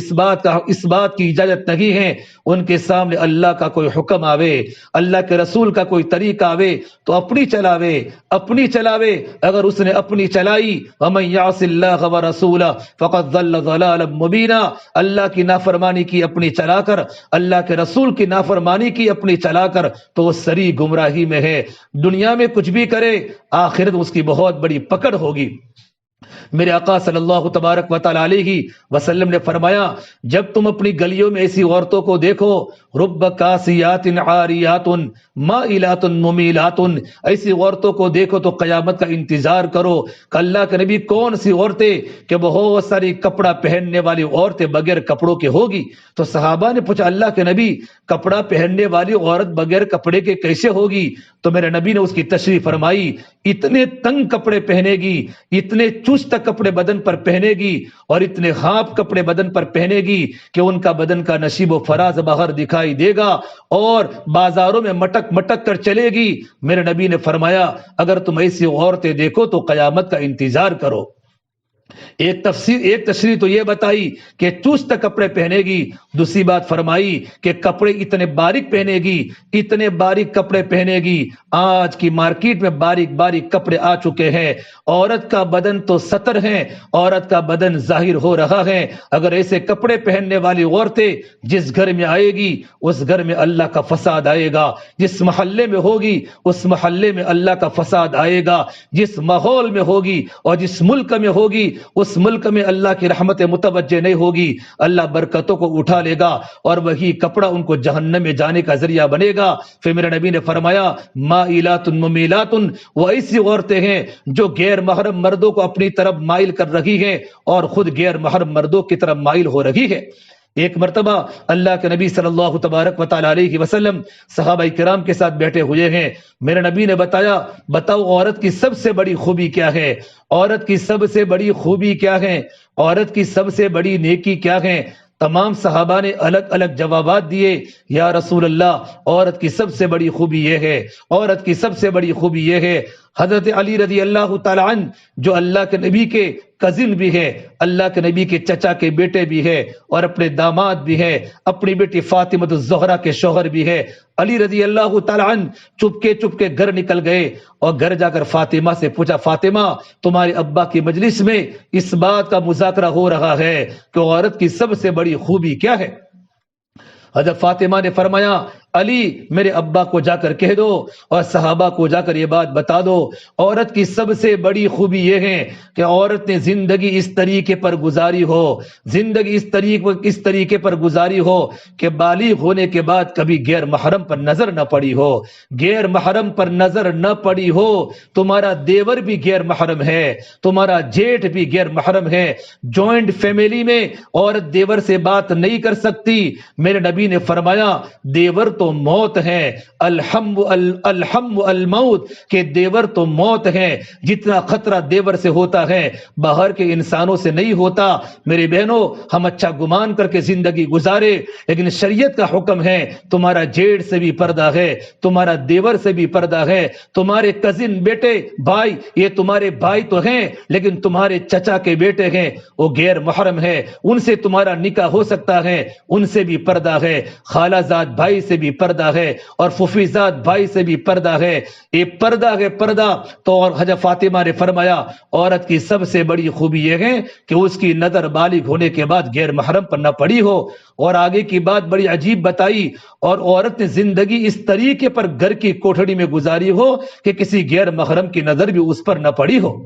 اس بات کی اجازت نہیں ہے ان کے سامنے اللہ کا کوئی حکم آوے، اللہ کے رسول کا کوئی طریقہ آوے تو اپنی چلاوے۔ اگر اس نے اپنی چلائی وَمَن يَعْصِ اللَّهَ وَرَسُولَهُ فَقَدْ ضَلَّ ضَلَالًا مُبِينًا، اللہ کی نافرمانی کی اپنی چلا کر، اللہ کے رسول کی نافرمانی کی اپنی چلا کر تو وہ سری گمراہی میں ہے۔ دنیا میں کچھ بھی کرے، آخرت اس کی بہت بڑی پکڑ ہوگی۔ میرے آقا صلی اللہ تبارک و تعالی علیہ وسلم نے فرمایا جب تم اپنی گلیوں میں ایسی عورتوں کو دیکھو رب کاسیات عاریات مائلات ممیلات، ایسی عورتوں کو دیکھو تو قیامت کا انتظار کرو کہ اللہ کے نبی کون سی عورتیں کہ بہت ساری کپڑا پہننے والی عورتیں بغیر کپڑوں کے ہوگی۔ تو صحابہ نے پوچھا اللہ کے نبی کپڑا پہننے والی عورت بغیر کپڑے کے کیسے ہوگی؟ تو میرے نبی نے اس کی تشریح فرمائی اتنے تنگ کپڑے پہنے گی، اتنے چست کپڑے بدن پر پہنے گی اور اتنے ہاف کپڑے بدن پر پہنے گی کہ ان کا بدن کا نشیب و فراز باہر دکھائی دے گا اور بازاروں میں مٹک کر چلے گی۔ میرے نبی نے فرمایا اگر تم ایسی عورتیں دیکھو تو قیامت کا انتظار کرو۔ ایک تشریح تو یہ بتائی کہ چست کپڑے پہنے گی، دوسری بات فرمائی کہ کپڑے اتنے باریک پہنے گی، اتنے باریک کپڑے پہنے گی۔ آج کی مارکیٹ میں باریک کپڑے آ چکے ہیں، عورت کا بدن تو ستر ہے، عورت کا بدن ظاہر ہو رہا ہے۔ اگر ایسے کپڑے پہننے والی عورتیں جس گھر میں آئے گی اس گھر میں اللہ کا فساد آئے گا، جس محلے میں ہوگی اس محلے میں اللہ کا فساد آئے گا، جس ماحول میں ہوگی اور جس ملک میں ہوگی اس ملک میں اللہ کی رحمت متوجہ نہیں ہوگی، اللہ برکتوں کو اٹھا لے گا اور وہی کپڑا ان کو جہنم میں جانے کا ذریعہ بنے گا۔ پھر میرے نبی نے فرمایا مائلات ممیلات، وہ ایسی عورتیں ہیں جو غیر محرم مردوں کو اپنی طرف مائل کر رہی ہیں اور خود غیر محرم مردوں کی طرف مائل ہو رہی ہے۔ ایک مرتبہ اللہ کے نبی صلی اللہ تبارک و تعالی علیہ وسلم صحابہ کرام کے ساتھ بیٹھے ہوئے ہیں۔ میرے نبی نے بتاؤ عورت کی سب سے بڑی خوبی کیا ہے؟ عورت کی سب سے بڑی خوبی کیا ہے؟ عورت کی سب سے بڑی نیکی کیا ہے؟ تمام صحابہ نے الگ الگ جوابات دیے. یا رسول اللہ، عورت کی سب سے بڑی خوبی یہ ہے، عورت کی سب سے بڑی خوبی یہ ہے. حضرت علی رضی اللہ تعالی عنہ جو اللہ کے نبی کے کزن بھی ہے، اللہ کے نبی کے چچا کے بیٹے بھی ہے اور اپنے داماد بھی ہے، اپنی بیٹی فاطمہ الزہرا کے شوہر بھی ہے. علی رضی اللہ تعالی عنہ چپ کے گھر نکل گئے اور گھر جا کر فاطمہ سے پوچھا، فاطمہ تمہارے ابا کی مجلس میں اس بات کا مذاکرہ ہو رہا ہے کہ عورت کی سب سے بڑی خوبی کیا ہے؟ حضرت فاطمہ نے فرمایا، علی میرے ابا کو جا کر کہہ دو اور صحابہ کو جا کر یہ بات بتا دو، عورت کی سب سے بڑی خوبی یہ ہے کہ عورت نے زندگی اس طریقے پر گزاری ہو، زندگی اس طریقے پر گزاری ہو کہ بالغ ہونے کے بعد کبھی غیر محرم پر نظر نہ پڑی ہو، غیر محرم پر نظر نہ پڑی ہو. تمہارا دیور بھی غیر محرم ہے، تمہارا جیٹھ بھی غیر محرم ہے، جوائنٹ فیملی میں عورت دیور سے بات نہیں کر سکتی. میرے نبی نے فرمایا دیور تو موت ہے، الحم الموت، کہ دیور تو موت ہے. جتنا خطرہ دیور سے ہوتا ہے باہر کے انسانوں سے نہیں ہوتا. میری بہنوں، ہم اچھا گمان کر کے زندگی گزارے، لیکن شریعت کا حکم ہے تمہارا جیڑ سے بھی پردہ ہے، تمہارا دیور سے بھی پردہ ہے. تمہارے کزن بیٹے بھائی، یہ تمہارے بھائی تو ہیں لیکن تمہارے چچا کے بیٹے ہیں، وہ غیر محرم ہے، ان سے تمہارا نکاح ہو سکتا ہے، ان سے بھی پردہ ہے. خالہ زاد بھائی سے بھی پردہ ہے اور پھوپھی زاد بھائی سے بھی پردہ ہے. یہ پردہ ہے پردہ. تو اور حضرت فاطمہ نے فرمایا عورت کی سب سے بڑی خوبی یہ ہے کہ اس کی نظر بالغ ہونے کے بعد غیر محرم پر نہ پڑی ہو. اور آگے کی بات بڑی عجیب بتائی، اور عورت نے زندگی اس طریقے پر گھر کی کوٹھڑی میں گزاری ہو کہ کسی غیر محرم کی نظر بھی اس پر نہ پڑی ہو.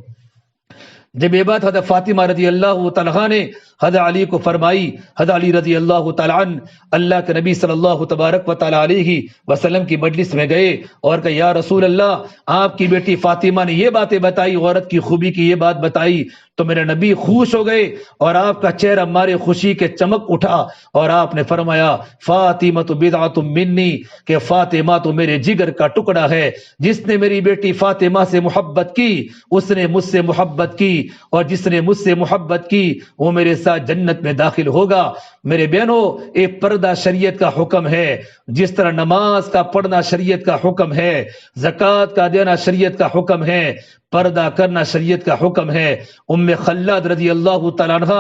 جب یہ بات حضرت فاطمہ رضی اللہ تعالیٰ نے حضرت علی کو فرمائی، حضرت علی رضی اللہ تعالیٰ عنہ اللہ کے نبی صلی اللہ تبارک و تعالیٰ علیہ وسلم کی مجلس میں گئے اور کہا، یا رسول اللہ، آپ کی بیٹی فاطمہ نے یہ باتیں بتائی، عورت کی خوبی کی یہ بات بتائی تو میرے نبی خوش ہو گئے اور آپ کا چہرہ مارے خوشی کے چمک اٹھا اور آپ نے فرمایا، فاطمہ بضعۃ منی، کہ فاطمہ تو میرے جگر کا ٹکڑا ہے. جس نے میری بیٹی فاطمہ سے محبت کی اس نے مجھ سے محبت کی، اور جس نے مجھ سے محبت کی وہ میرے ساتھ جنت میں داخل ہوگا. میرے بہنوں، ایک پردہ شریعت کا حکم ہے. جس طرح نماز کا پڑھنا شریعت کا حکم ہے، زکوٰۃ کا دینا شریعت کا حکم ہے، پردہ کرنا شریعت کا حکم ہے. ام خلاد رضی اللہ تعالیٰ عنہ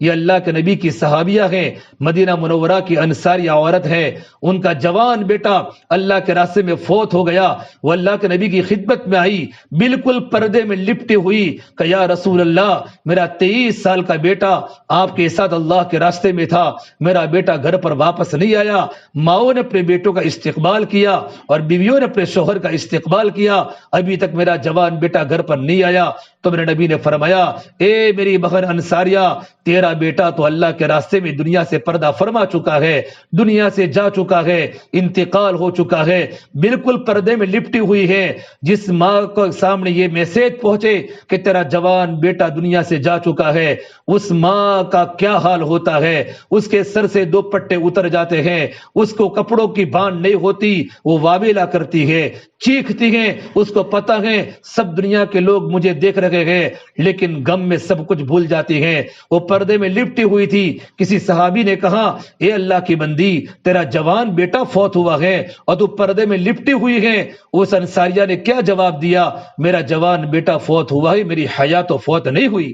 یہ اللہ کے نبی کی صحابیہ ہیں، مدینہ منورہ کی انصاری عورت ہے. ان کا جوان بیٹا اللہ کے راستے میں فوت ہو گیا. وہ اللہ کے نبی کی خدمت میں آئی بالکل پردے میں لپٹی ہوئی کہ یا رسول اللہ، میرا 23 سال کا بیٹا آپ کے ساتھ اللہ کے راستے میں تھا، میرا بیٹا گھر پر واپس نہیں آیا. ماؤں نے اپنے بیٹوں کا استقبال کیا اور بیویوں نے اپنے شوہر کا استقبال کیا، ابھی تک میرا جوان بیٹا گھر پر نہیں آیا. تو میرے نبی نے فرمایا، اے میری بہن انصاریہ، تیرا بیٹا تو اللہ کے راستے میں دنیا سے پردہ فرما چکا ہے، دنیا سے جا چکا ہے، انتقال ہو چکا ہے، بالکل پردے میں لپٹی ہوئی ہے. جس ماں کو سامنے یہ میسج پہنچے کہ تیرا جوان بیٹا دنیا سے جا چکا ہے، اس ماں کا کیا حال ہوتا ہے؟ اس کے سر سے 2 پٹے اتر جاتے ہیں، اس کو کپڑوں کی باندھ نہیں ہوتی، وہ واویلا کرتی ہے، چیختی ہیں. اس کو پتہ ہے سب دنیا کے لوگ مجھے دیکھ رہے ہیں، لیکن غم میں سب کچھ بھول جاتی ہیں. وہ پردے میں لپٹی ہوئی تھی. کسی صحابی نے کہا، اے اللہ کی بندی، تیرا جوان بیٹا فوت ہوا ہے اور تو پردے میں لپٹی ہوئی ہے. اس انصاریہ نے کیا جواب دیا؟ میرا جوان بیٹا فوت ہوا ہے، میری حیا تو فوت نہیں ہوئی.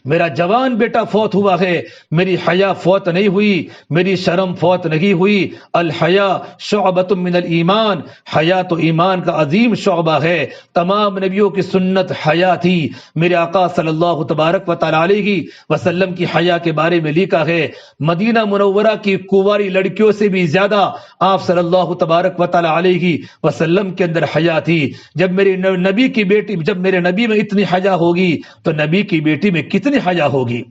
میرا جوان بیٹا فوت ہوا ہے، میری حیا فوت نہیں ہوئی، میری شرم فوت نہیں ہوئی. الحیا شعبۃ من الایمان، حیا تو ایمان کا عظیم شعبہ ہے. تمام نبیوں کی سنت حیا تھی. میرے آقا صلی اللہ تبارک و تعالی علیہ وسلم کی حیا کے بارے میں لکھا ہے، مدینہ منورہ کی کنواری لڑکیوں سے بھی زیادہ آپ صلی اللہ تبارک و تعالی علیہ وسلم کے اندر حیا تھی. جب میرے نبی میں اتنی حیا ہوگی تو نبی کی بیٹی میں کتنی حیا ہوگی؟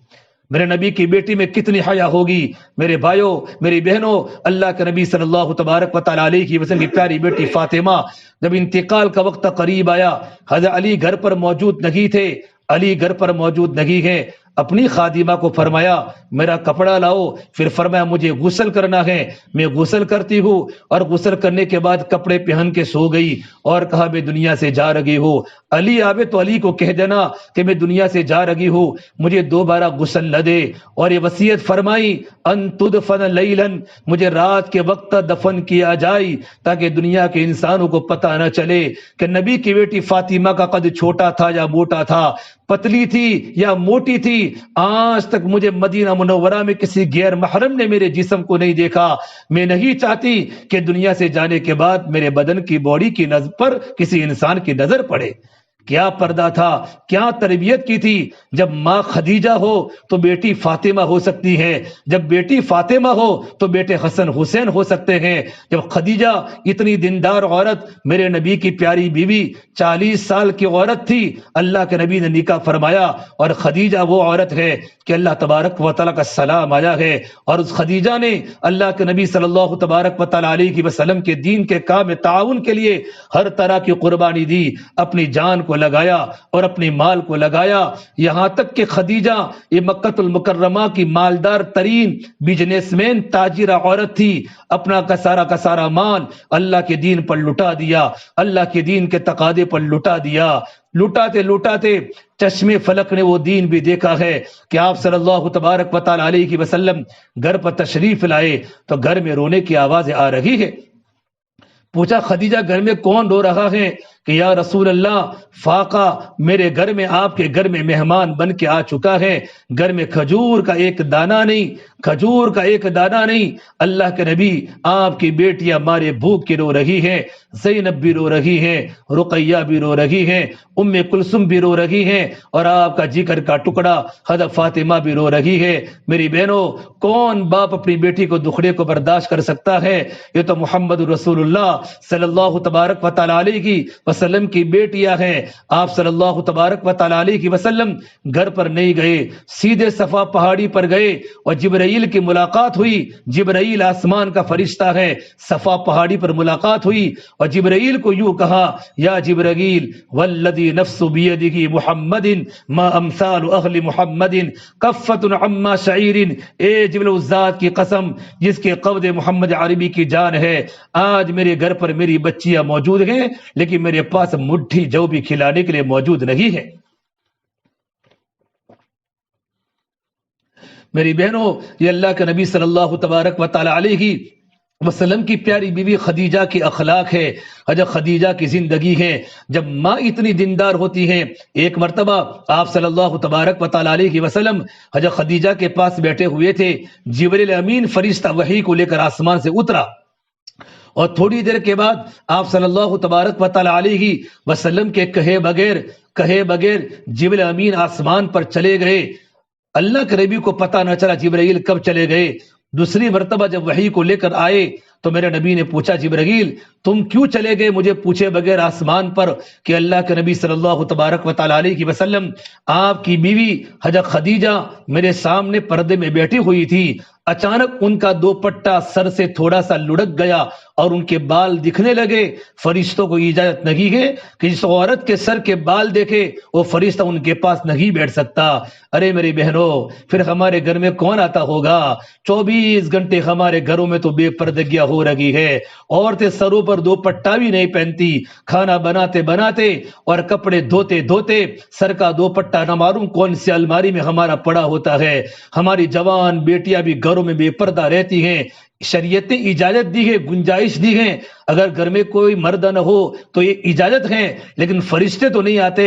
میرے نبی کی بیٹی میں کتنی حیا ہوگی؟ میرے بھائیوں، میری بہنوں، اللہ کے نبی صلی اللہ تبارک و تعالی علیہ وسلم کی پیاری بیٹی فاطمہ جب انتقال کا وقت قریب آیا، حضرت علی گھر پر موجود نہیں تھے. علی گھر پر موجود نہیں ہے. اپنی خادمہ کو فرمایا میرا کپڑا لاؤ، پھر فرمایا مجھے غسل کرنا ہے، میں غسل کرتی ہوں، اور غسل کرنے کے بعد کپڑے پہن کے سو گئی اور کہا میں دنیا سے جا رہی ہوں، علی آوے تو علی کو کہہ دینا کہ میں دنیا سے جا رہی ہوں، مجھے دوبارہ غسل نہ دے، اور یہ وصیت فرمائی ان تدفن لیلاً، مجھے رات کے وقت دفن کیا جائے تاکہ دنیا کے انسانوں کو پتہ نہ چلے کہ نبی کی بیٹی فاطمہ کا قد چھوٹا تھا یا موٹا تھا، پتلی تھی یا موٹی تھی۔ آج تک مجھے مدینہ منورہ میں کسی غیر محرم نے میرے جسم کو نہیں دیکھا، میں نہیں چاہتی کہ دنیا سے جانے کے بعد میرے بدن کی باڈی کی نظر پر کسی انسان کی نظر پڑے۔ کیا پردہ تھا، کیا تربیت کی تھی۔ جب ماں خدیجہ ہو تو بیٹی فاطمہ ہو سکتی ہے، جب بیٹی فاطمہ ہو تو بیٹے حسن حسین ہو سکتے ہیں۔ جب خدیجہ اتنی دیندار عورت، میرے نبی کی پیاری بیوی 40 سال کی عورت تھی، اللہ کے نبی نے نکاح فرمایا، اور خدیجہ وہ عورت ہے کہ اللہ تبارک و تعالیٰ کا سلام آیا ہے، اور اس خدیجہ نے اللہ کے نبی صلی اللہ تبارک و تعالیٰ علیہ وسلم کے دین کے کام میں تعاون کے لیے ہر طرح کی قربانی دی، اپنی جان کو لگایا اور اپنی مال کو لگایا، یہاں تک کہ خدیجہ یہ مکہ المکرمہ کی مالدار ترین بزنس مین تاجرہ عورت تھی، اپنا کا سارا مال اللہ کے دین پر لٹا دیا، اللہ کے دین کے تقاضے پر لٹا دیا۔ لٹاتے لٹاتے چشمے فلک نے وہ دین بھی دیکھا ہے کہ آپ صلی اللہ تبارک و تعالی علیہ وسلم گھر پر تشریف لائے تو گھر میں رونے کی آوازیں آ رہی ہے۔ پوچھا خدیجہ گھر میں کون رو رہا ہے؟ کہ یا رسول اللہ فاقہ میرے گھر میں، آپ کے گھر میں مہمان بن کے آ چکا ہے، گھر میں کھجور کا ایک دانہ نہیں، کھجور کا ایک دانہ نہیں۔ اللہ کے نبی آپ کی بیٹیاں مارے بھوک کے رو رہی ہیں، زینب بھی رو رہی ہے، رقیہ بھی رو رہی ہے، ام کلثوم بھی رو رہی ہے، اور آپ کا جگر کا ٹکڑا حضرت فاطمہ بھی رو رہی ہے۔ میری بہنوں، کون باپ اپنی بیٹی کو دکھڑے کو برداشت کر سکتا ہے؟ یہ تو محمد رسول اللہ صلی اللہ تبارک و تعالی علیہ وسلم کی بیٹیاں ہیں۔ آپ صلی اللہ تبارک و تعالی علیہ وسلم گھر پر نہیں گئے، سیدھے صفا پہاڑی پر گئے اور جبرائیل کی ملاقات ہوئی۔ جبرائیل آسمان کا فرشتہ ہے، صفا پہاڑی پر ملاقات ہوئی اور جبرائیل کو یوں کہا یا جبرائیل والذی نفس بیدہ محمد ما امثال اہل محمد کفۃ عما شعیر، اے جبل ذات کی قسم جس کے قبض محمد عربی کی جان ہے، آج میرے گھر پر میری بچیاں موجود ہیں لیکن میرے پاس مٹھی جو بھی کھلانے کے لیے موجود نہیں ہے۔ میری بہنوں، یہ اللہ کے نبی صلی اللہ تبارک و تعالی علیہ وسلم کی پیاری بیوی خدیجہ کی اخلاق ہے، حضرت خدیجہ کی زندگی ہے۔ جب ماں اتنی دیندار ہوتی ہیں، ایک مرتبہ آپ صلی اللہ تبارک و تعالی علیہ وسلم حضرت خدیجہ کے پاس بیٹھے ہوئے تھے، جبرائیل امین فرشتہ وحی کو لے کر آسمان سے اترا، اور تھوڑی دیر کے بعد آپ صلی اللہ تبارک و تعالی علیہ وسلم کے کہے بغیر جبرائیل امین آسمان پر چلے گئے۔ اللہ کے نبی کو پتہ نہ چلا جبرائیل کب چلے گئے۔ دوسری مرتبہ جب وحی کو لے کر آئے تو میرے نبی نے پوچھا جبرائیل تم کیوں چلے گئے مجھے پوچھے بغیر آسمان پر؟ کہ اللہ کے نبی صلی اللہ تبارک و تعالی علیہ وسلم آپ کی بیوی حضرت خدیجہ میرے سامنے پردے میں بیٹھی ہوئی تھی، اچانک ان کا دوپٹہ سر سے تھوڑا سا لڑک گیا اور ان کے بال دکھنے لگے۔ فرشتوں کو اجازت نہیں ہے کہ جس عورت کے سر کے بال دیکھے وہ فرشتہ ان کے پاس نہیں بیٹھ سکتا۔ ارے میری بہنوں، پھر ہمارے گھر میں کون آتا ہوگا؟ 24 گھنٹے ہمارے گھروں میں تو بے پردگیاں ہو رہی ہے، عورتیں سروں پر دوپٹہ بھی نہیں پہنتی، کھانا بناتے بناتے اور کپڑے دھوتے دھوتے سر کا دوپٹہ نہ معلوم کون سی الماری میں ہمارا پڑا ہوتا ہے۔ ہماری جوان بیٹیاں بھی گھروں میں بے پردہ رہتی ہیں۔ شریعت نے اجازت دی ہے، گنجائش دی ہے، اگر گھر میں کوئی مرد نہ ہو تو یہ اجازت ہے، لیکن فرشتے تو نہیں آتے۔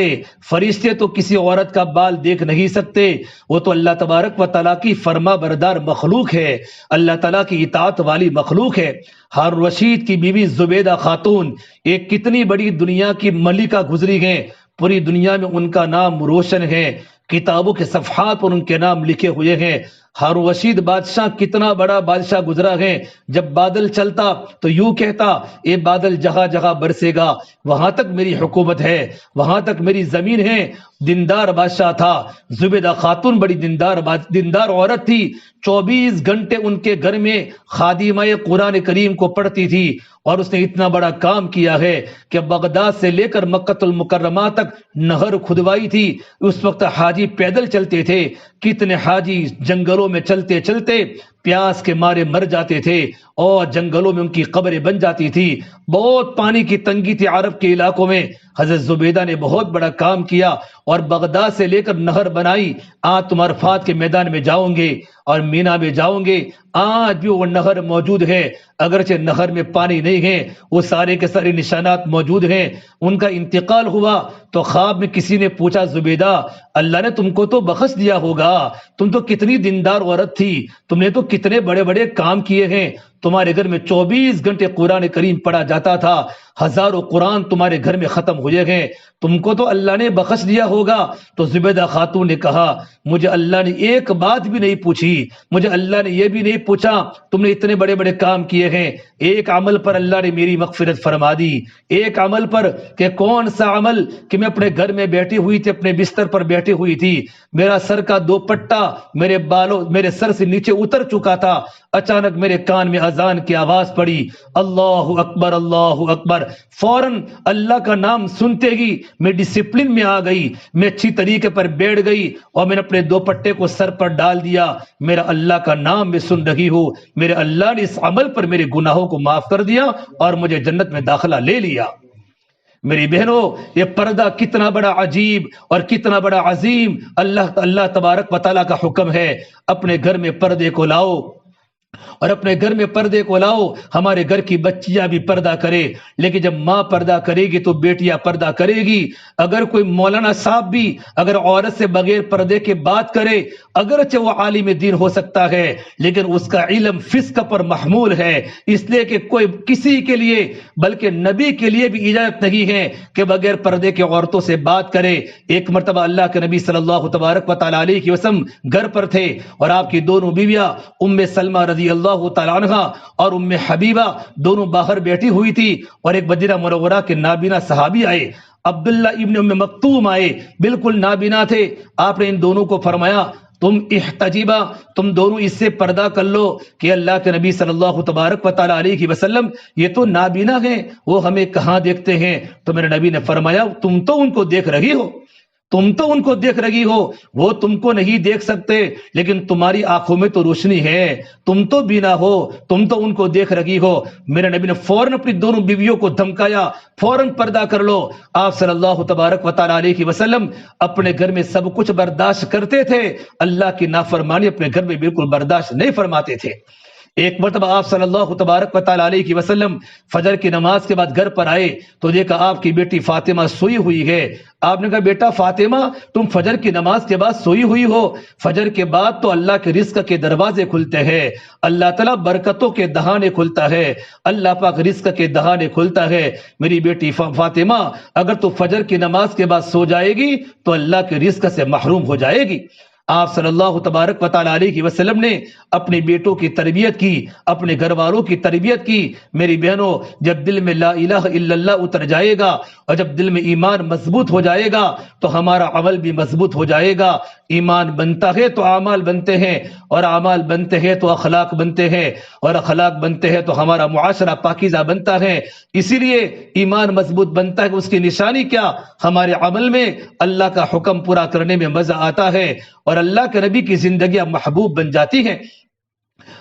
فرشتے تو کسی عورت کا بال دیکھ نہیں سکتے، وہ تو اللہ تبارک و تعالیٰ کی فرما بردار مخلوق ہے، اللہ تعالیٰ کی اطاعت والی مخلوق ہے۔ ہارون رشید کی بیوی زبیدہ خاتون ایک کتنی بڑی دنیا کی ملکہ گزری ہیں، پوری دنیا میں ان کا نام روشن ہے، کتابوں کے صفحات پر ان کے نام لکھے ہوئے ہیں۔ ہارون رشید بادشاہ کتنا بڑا بادشاہ گزرا ہے، جب بادل چلتا تو یوں کہتا یہ بادل جہاں جہاں برسے گا وہاں تک میری حکومت ہے، وہاں تک میری زمین ہے۔ دیندار بادشاہ تھا. زبیدہ خاتون بڑی دیندار عورت تھی. 24 گھنٹے ان کے گھر میں خادمہ قرآن کریم کو پڑھتی تھی. اور اس نے اتنا بڑا کام کیا ہے کہ بغداد سے لے کر مکہ المکرمہ تک نہر کھدوائی تھی. اس وقت حاجی پیدل چلتے تھے. کتنے حاجی جنگلوں میں چلتے چلتے پیاس کے مارے مر جاتے تھے اور جنگلوں میں ان کی قبریں بن جاتی تھی. بہت پانی کی تنگی تھی عرب کے علاقوں میں. حضرت زبیدہ نے بہت بڑا کام کیا اور بغداد سے لے کر نہر بنائی. آج تم عرفات کے میدان میں جاؤ گے اور مینا میں جاؤ گے, آج بھی وہ نہر موجود ہے. اگرچہ نہر میں پانی نہیں ہے, وہ سارے کے سارے نشانات موجود ہیں. ان کا انتقال ہوا تو خواب میں کسی نے پوچھا, زبیدہ اللہ نے تم کو تو بخش دیا ہوگا, تم تو کتنی دیندار عورت تھی, تم نے تو کتنے بڑے بڑے کام کیے ہیں. تمہارے گھر میں 24 گھنٹے قرآن کریم پڑھا جاتا تھا, ہزاروں قرآن تمہارے گھر میں ختم ہوئے ہیں, تم کو تو اللہ نے بخش دیا ہوگا. تو زبیدہ خاتون نے کہا, مجھے اللہ نے ایک بات بھی نہیں پوچھی, مجھے اللہ نے یہ بھی نہیں پوچھا تم نے اتنے بڑے بڑے کام کیے ہیں. ایک عمل پر اللہ نے میری مغفرت فرما دی, ایک عمل پر. کہ کون سا عمل؟ کہ میں اپنے گھر میں بیٹھی ہوئی تھی, اپنے بستر پر بیٹھی ہوئی تھی, میرا سر کا دوپٹہ میرے سر سے نیچے اتر چکا تھا. اچانک میرے کان میں اذان کی آواز پڑی, اللہ اکبر اللہ اکبر. فوراً اللہ کا نام سنتے ہی میں ڈسپلن میں آ گئی, میں اچھی طریقے پر بیٹھ گئی اور میں نے اپنے دوپٹے کو سر پر ڈال دیا. میرا اللہ کا نام میں سن رہی ہوں, میرے اللہ نے اس عمل پر میرے گناہوں کو معاف کر دیا اور مجھے جنت میں داخلہ لے لیا. میری بہنوں, یہ پردہ کتنا بڑا عجیب اور کتنا بڑا عظیم اللہ تبارک و تعالیٰ کا حکم ہے. اپنے گھر میں پردے کو لاؤ اور اپنے گھر میں پردے کو لاؤ. ہمارے گھر کی بچیاں بھی پردہ کرے, لیکن جب ماں پردہ کرے گی تو بیٹیاں پردہ کرے گی. اگر کوئی مولانا صاحب بھی اگر عورت سے بغیر پردے کے بات کرے, اگرچہ وہ عالم دین ہو سکتا ہے, لیکن اس کا علم فسق پر محمول ہے. اس لیے کہ کوئی کسی کے لیے بلکہ نبی کے لیے بھی اجازت نہیں ہے کہ بغیر پردے کے عورتوں سے بات کرے. ایک مرتبہ اللہ کے نبی صلی اللہ تبارک و تعالی علیہ وسلم گھر پر تھے اور آپ کی دونوں بیویاں ام سلمہ رضی اللہ تعالیٰ عنہ اور ام حبیبہ دونوں باہر بیٹھی ہوئی تھی. اور ایک مدینہ منورہ کے نابینا صحابی آئے, عبداللہ ابن ام مکتوم آئے, بالکل نابینا تھے. آپ نے ان دونوں کو فرمایا, تم احتجبا, تم دونوں اس سے پردہ کر لو کہ اللہ کے نبی صلی اللہ تبارک و تعالی علیہ وسلم یہ تو نابینا ہیں, وہ ہمیں کہاں دیکھتے ہیں. تو میرے نبی نے فرمایا, تم تو ان کو دیکھ رہی ہو, تم تو ان کو دیکھ رہی ہو, وہ تم کو نہیں دیکھ سکتے, لیکن تمہاری آنکھوں میں تو روشنی ہے, تم تو بینا ہو, تم تو ان کو دیکھ رہی ہو. میرے نبی نے فوراً اپنی دونوں بیویوں کو دھمکایا, فوراً پردہ کر لو. آپ صلی اللہ تبارک و تعالی علیہ وسلم اپنے گھر میں سب کچھ برداشت کرتے تھے, اللہ کی نافرمانی اپنے گھر میں بالکل برداشت نہیں فرماتے تھے. ایک مرتبہ آپ صلی اللہ تبارک و تعالی علیہ وسلم فجر کی نماز کے بعد گھر پر آئے تو دیکھا آپ کی بیٹی فاطمہ سوئی ہوئی ہے. آپ نے کہا, بیٹا فاطمہ تم فجر کی نماز کے بعد سوئی ہوئی ہو, فجر کے بعد تو اللہ کے رزق کے دروازے کھلتے ہیں, اللہ تعالیٰ برکتوں کے دہانے کھلتا ہے, اللہ پاک رزق کے دہانے کھلتا ہے. میری بیٹی فاطمہ اگر تو فجر کی نماز کے بعد سو جائے گی تو اللہ کے رزق سے محروم ہو جائے گی. آپ صلی اللہ تبارک و تعالی علیہ وسلم نے اپنے بیٹوں کی تربیت کی, اپنے گھر والوں کی تربیت کی. میری بہنوں, جب دل میں لا الہ الا اللہ اتر جائے گا اور جب دل میں ایمان مضبوط ہو جائے گا تو ہمارا عمل بھی مضبوط ہو جائے گا. ایمان بنتا ہے تو اعمال بنتے ہیں, اور اعمال بنتے ہیں تو اخلاق بنتے ہیں, اور اخلاق بنتے ہیں تو ہمارا معاشرہ پاکیزہ بنتا ہے. اسی لیے ایمان مضبوط بنتا ہے. اس کی نشانی کیا؟ ہمارے عمل میں اللہ کا حکم پورا کرنے میں مزہ آتا ہے اور اللہ کے نبی کی زندگیاں محبوب بن جاتی ہیں.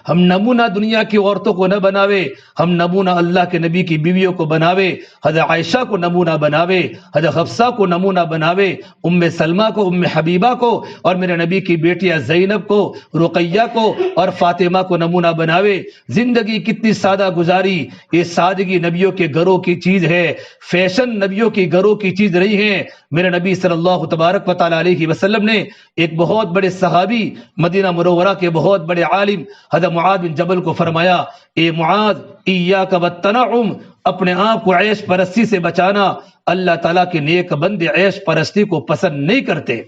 ہم نمونہ دنیا کی عورتوں کو نہ بناوے, ہم نمونہ اللہ کے نبی کی بیویوں کو بناوے. حضرت عائشہ کو نمونہ بناوے, حضرت حفصہ کو نمونہ بناوے, ام سلمہ کو, ام حبیبہ کو, اور میرے نبی کی بیٹیاں زینب کو, رقیہ کو اور فاطمہ کو نمونہ بناوے. زندگی کتنی سادہ گزاری, یہ سادگی نبیوں کے گھروں کی چیز ہے, فیشن نبیوں کے گھروں کی چیز نہیں ہے. میرے نبی صلی اللہ تبارک و تعالی علیہ وسلم نے ایک بہت بڑے صحابی, مدینہ منورہ کے بہت بڑے عالم حضرت معاذ بن جبل کو فرمایا, اے معاذ ایاک والتنعم, اپنے آپ کو عیش پرستی سے بچانا, اللہ تعالیٰ کے نیک بندے عیش پرستی کو پسند نہیں کرتے.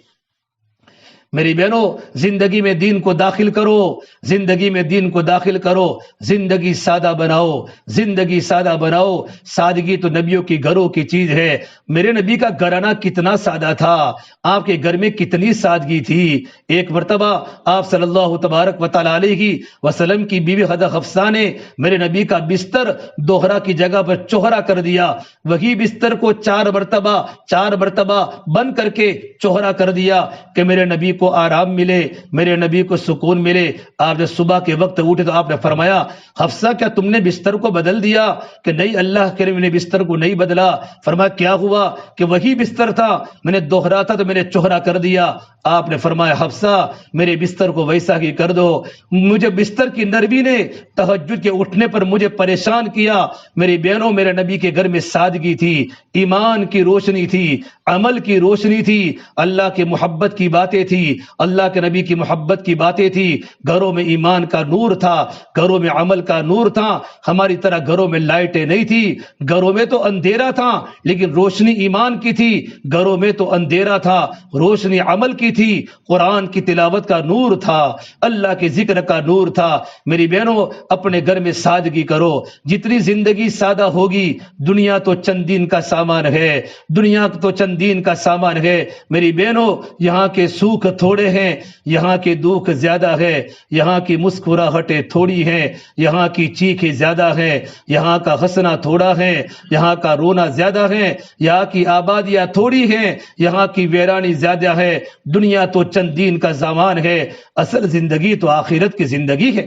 میری بہنوں، زندگی میں دین کو داخل کرو، زندگی میں دین کو داخل کرو، زندگی سادہ بناؤ، زندگی سادہ بناؤ۔ سادگی تو نبیوں کی گھروں کی چیز ہے۔ میرے نبی کا گھرانہ کتنا سادہ تھا، آپ کے گھر میں کتنی سادگی تھی۔ ایک مرتبہ آپ صلی اللہ تبارک و تعالی علیہ وسلم کی بیوی حضرت حفصہ نے میرے نبی کا بستر دوہرا کی جگہ پر چوہرا کر دیا، وہی بستر کو چار مرتبہ بند کر کے چوہرا کر دیا کہ میرے نبی کو آرام ملے، میرے نبی کو سکون ملے۔ آپ جب صبح کے وقت اٹھے تو آپ نے فرمایا، حفصہ کیا تم نے بستر کو بدل دیا؟ کہ نہیں اللہ کے نبی نے بستر کو نہیں بدلا۔ فرمایا کیا ہوا؟ کہ وہی بستر تھا، میں نے دوہرا تھا تو میں نے چوہرا کر دیا۔ آپ نے فرمایا حفصہ میرے بستر کو ویسا ہی کر دو۔ مجھے بستر کی نرمی نے تہجد کے اٹھنے پر مجھے پریشان کیا۔ میری بہنوں، میرے نبی کے گھر میں سادگی تھی، ایمان کی روشنی تھی، عمل کی روشنی تھی، اللہ کی محبت کی باتیں تھی، اللہ کے نبی کی محبت کی باتیں تھی۔ گھروں میں ایمان کا نور تھا، گھروں میں عمل کا نور تھا۔ ہماری طرح گھروں میں لائٹیں نہیں تھی، گھروں میں تو اندھیرا تھا لیکن روشنی ایمان کی تھی۔ گھروں میں تو اندھیرا تھا، روشنی عمل کی تھی، قرآن کی تلاوت کا نور تھا، اللہ کے ذکر کا نور تھا۔ میری بہنوں، اپنے گھر میں سادگی کرو۔ جتنی زندگی سادہ ہوگی، دنیا تو چند دن کا سامان ہے، دنیا تو چند دن کا سامان ہے۔ میری بہنوں، یہاں کے سوکھ تھوڑے ہیں، یہاں کے دکھ زیادہ ہے، یہاں کی مسکراہٹیں تھوڑی ہیں، یہاں کی چیخیں زیادہ ہیں، یہاں کا ہنسنا تھوڑا ہے، یہاں کا رونا زیادہ ہے، یہاں کی آبادیاں تھوڑی ہیں، یہاں کی ویرانی زیادہ ہے۔ دنیا تو چند دن کا سامان ہے، اصل زندگی تو آخرت کی زندگی ہے،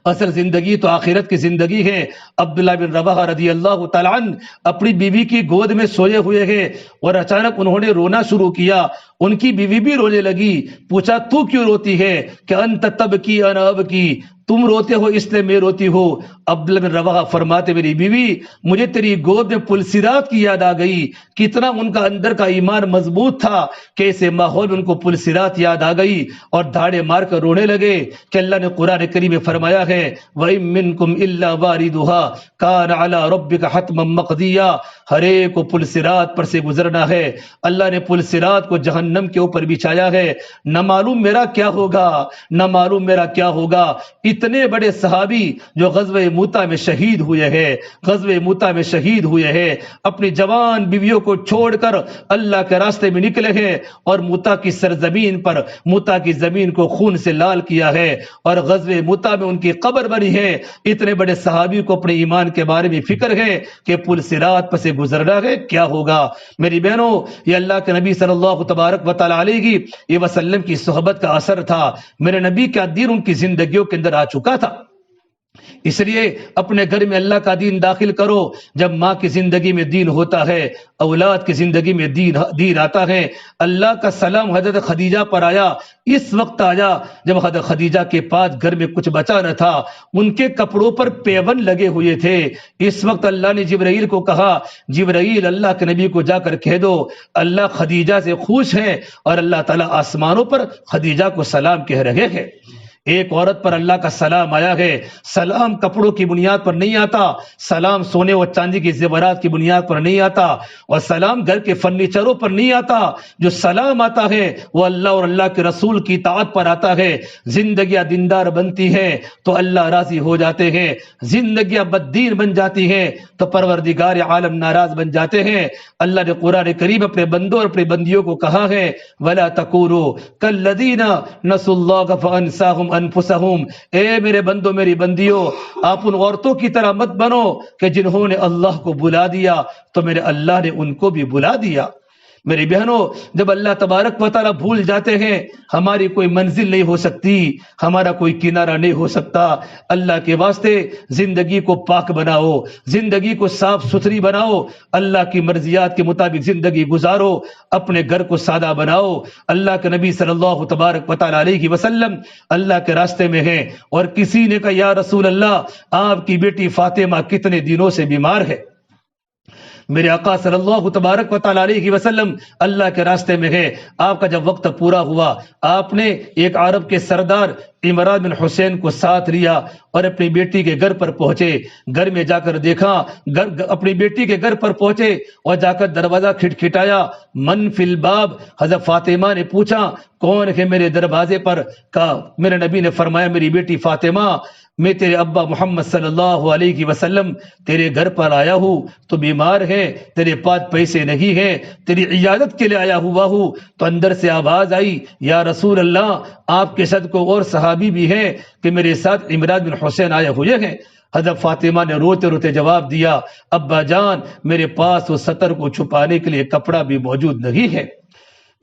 اصل زندگی تو آخرت کی زندگی ہے۔ عبداللہ بن رواحہ رضی اللہ تعالیٰ عنہ اپنی بیوی کی گود میں سوئے ہوئے ہیں اور اچانک انہوں نے رونا شروع کیا۔ ان کی بیوی بھی رونے لگی۔ پوچھا تو کیوں روتی ہے؟ کہ انت تبکی انا ابکی، تم روتے ہو اس لیے میں روتی ہوں۔ عبداللہ بن رواحہ فرماتے میری بیوی مجھے تیری گود میں پلسرات کی یاد آ گئی۔ کتنا ان کا اندر کا ایمان مضبوط تھا کہ ایسے ماحول میں ان کو پلسرات یاد آ گئی اور دھاڑے مار کر رونے لگے کہ اللہ نے قرآن کریم میں فرمایا ہے وَإِن مِّنكُمْ إِلَّا وَارِدُهَا كَانَ عَلَى رَبِّكَ حَتْمًا مَّقْضِيًّا۔ ہر ایک کو پلسرات پر سے گزرنا ہے۔ اللہ نے پلسرات کو جہنم کے اوپر بچھایا ہے۔ نہ معلوم میرا کیا ہوگا، نہ معلوم میرا کیا ہوگا۔ اتنے بڑے صحابی جو غزوہ موتا میں شہید ہوئے ہیں، غزوہ موتا میں شہید ہوئے ہیں، اپنی جوان بیویوں کو چھوڑ کر اللہ کے راستے میں نکلے ہیں اور موتا کی سرزمین پر موتا کی زمین کو خون سے لال کیا ہے اور غزوہ موتا میں ان کی قبر بنی ہے۔ اتنے بڑے صحابی کو اپنے ایمان کے بارے میں فکر ہے کہ پل صراط پر سے گزرنا ہے، کیا ہوگا؟ میری بہنوں، یہ اللہ کے نبی صلی اللہ تبارک و تعالی علیہ وسلم کی صحبت کا اثر تھا۔ میرے نبی کا دین ان کی زندگیوں کے اندر آ چکا تھا۔ اس لیے اپنے گھر میں اللہ کا دین داخل کرو۔ جب ماں کی زندگی میں دین ہوتا ہے، اولاد کی زندگی میں دین آتا ہے۔ اللہ کا سلام حضرت خدیجہ پر آیا، اس وقت آیا جب حضرت خدیجہ کے پاس گھر میں کچھ بچا نہ تھا، ان کے کپڑوں پر پیون لگے ہوئے تھے۔ اس وقت اللہ نے جبرائیل کو کہا، جبرائیل اللہ کے نبی کو جا کر کہہ دو اللہ خدیجہ سے خوش ہے اور اللہ تعالیٰ آسمانوں پر خدیجہ کو سلام کہہ رہے ہیں۔ ایک عورت پر اللہ کا سلام آیا ہے۔ سلام کپڑوں کی بنیاد پر نہیں آتا، سلام سونے اور چاندی کی زیورات کی بنیاد پر نہیں آتا، اور سلام گھر کے فرنیچروں پر نہیں آتا۔ جو سلام آتا ہے وہ اللہ اور اللہ کے رسول کی اطاعت پر آتا ہے۔ زندگیاں دیندار بنتی ہیں تو اللہ راضی ہو جاتے ہیں، زندگیاں بددین بن جاتی ہیں تو پروردگار عالم ناراض بن جاتے ہیں۔ اللہ نے قرآن کریم اپنے بندوں اور اپنے بندیوں کو کہا ہے وَلَا تَكُونُوا كَالَّذِينَ نَسُوا اللَّهَ فَأَنسَاهُمْ أَنفُسَهُمْ۔ اے میرے بندوں میری بندیوں، آپ ان عورتوں کی طرح مت بنو کہ جنہوں نے اللہ کو بلا دیا تو میرے اللہ نے ان کو بھی بلا دیا۔ میری بہنوں، جب اللہ تبارک و تعالیٰ بھول جاتے ہیں، ہماری کوئی منزل نہیں ہو سکتی، ہمارا کوئی کنارہ نہیں ہو سکتا۔ اللہ کے واسطے زندگی کو پاک بناؤ، زندگی کو صاف ستھری بناؤ، اللہ کی مرضیات کے مطابق زندگی گزارو، اپنے گھر کو سادہ بناؤ۔ اللہ کے نبی صلی اللہ تبارک و تعالیٰ علیہ وسلم اللہ کے راستے میں ہیں اور کسی نے کہا یا رسول اللہ، آپ کی بیٹی فاطمہ کتنے دنوں سے بیمار ہے۔ میرے آقا صلی اللہ تبارک و تعالیٰ علیہ وسلم اللہ کے راستے میں ہے. آپ کا جب وقت پورا ہوا آپ نے ایک عرب کے سردار عمران بن حسین کو ساتھ لیا اور اپنی بیٹی کے گھر پر پہنچے. گھر میں جا کر دیکھا, اپنی بیٹی کے گھر پر پہنچے اور جا کر دروازہ کھٹکھٹایا. من فی الباب, حضرت فاطمہ نے پوچھا کون ہے میرے دروازے پر؟ کہا میرے نبی نے فرمایا میری بیٹی فاطمہ, میں تیرے ابا محمد صلی اللہ علیہ وسلم تیرے گھر پر آیا ہوں, تو بیمار ہے, تیرے پاس پیسے نہیں ہیں, تیری عیادت کے لیے آیا ہوا ہوں. تو اندر سے آواز آئی یا رسول اللہ, آپ کے ساتھ کو اور صحابی بھی ہیں کہ میرے ساتھ عمران بن حسین آئے ہوئے ہیں. حضرت فاطمہ نے روتے روتے جواب دیا ابا جان میرے پاس وہ سطر کو چھپانے کے لیے کپڑا بھی موجود نہیں ہے,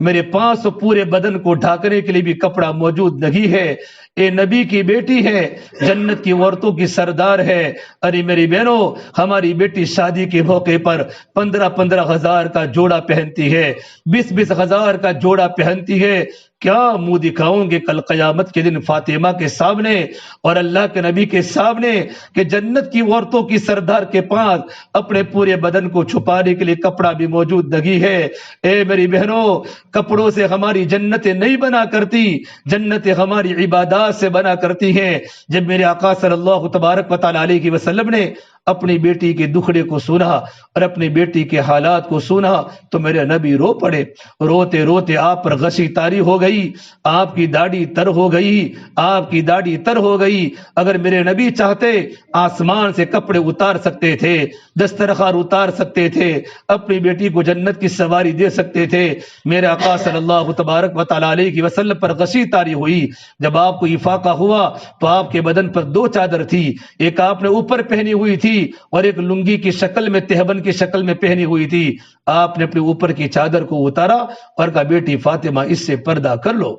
میرے پاس پورے بدن کو ڈھانکنے کے لیے بھی کپڑا موجود نہیں ہے. اے نبی کی بیٹی ہے, جنت کی عورتوں کی سردار ہے. ارے میری بہنوں, ہماری بیٹی شادی کے موقع پر 15,000 کا جوڑا پہنتی ہے, 20,000 کا جوڑا پہنتی ہے. کیا منہ دکھاؤں گے کل قیامت کے دن فاطمہ کے سامنے اور اللہ کے نبی کے سامنے کہ جنت کی عورتوں کی سردار کے پاس اپنے پورے بدن کو چھپانے کے لیے کپڑا بھی موجود نہیں ہے. اے میری بہنوں, کپڑوں سے ہماری جنتیں نہیں بنا کرتی, جنتیں ہماری عبادات سے بنا کرتی ہیں. جب میرے آقا صلی اللہ تبارک و تعالی علیہ وسلم نے اپنی بیٹی کے دکھڑے کو سنا اور اپنی بیٹی کے حالات کو سنا تو میرے نبی رو پڑے. روتے روتے آپ پر غشی طاری ہو گئی, آپ کی داڑھی تر ہو گئی, آپ کی داڑھی تر ہو گئی. اگر میرے نبی چاہتے آسمان سے کپڑے اتار سکتے تھے, دسترخوان اتار سکتے تھے, اپنی بیٹی کو جنت کی سواری دے سکتے تھے. میرے آقا صلی اللہ تبارک و تعالی علیہ وسلم پر غشی طاری ہوئی. جب آپ کو افاقہ ہوا تو آپ کے بدن پر 2 چادر تھی, ایک آپ نے اوپر پہنی ہوئی تھی اور ایک لنگی کی شکل میں, تہبند کی شکل میں پہنی ہوئی تھی. آپ نے اپنے اوپر کی چادر کو اتارا اور کہا بیٹی فاطمہ اس سے پردہ کر لو,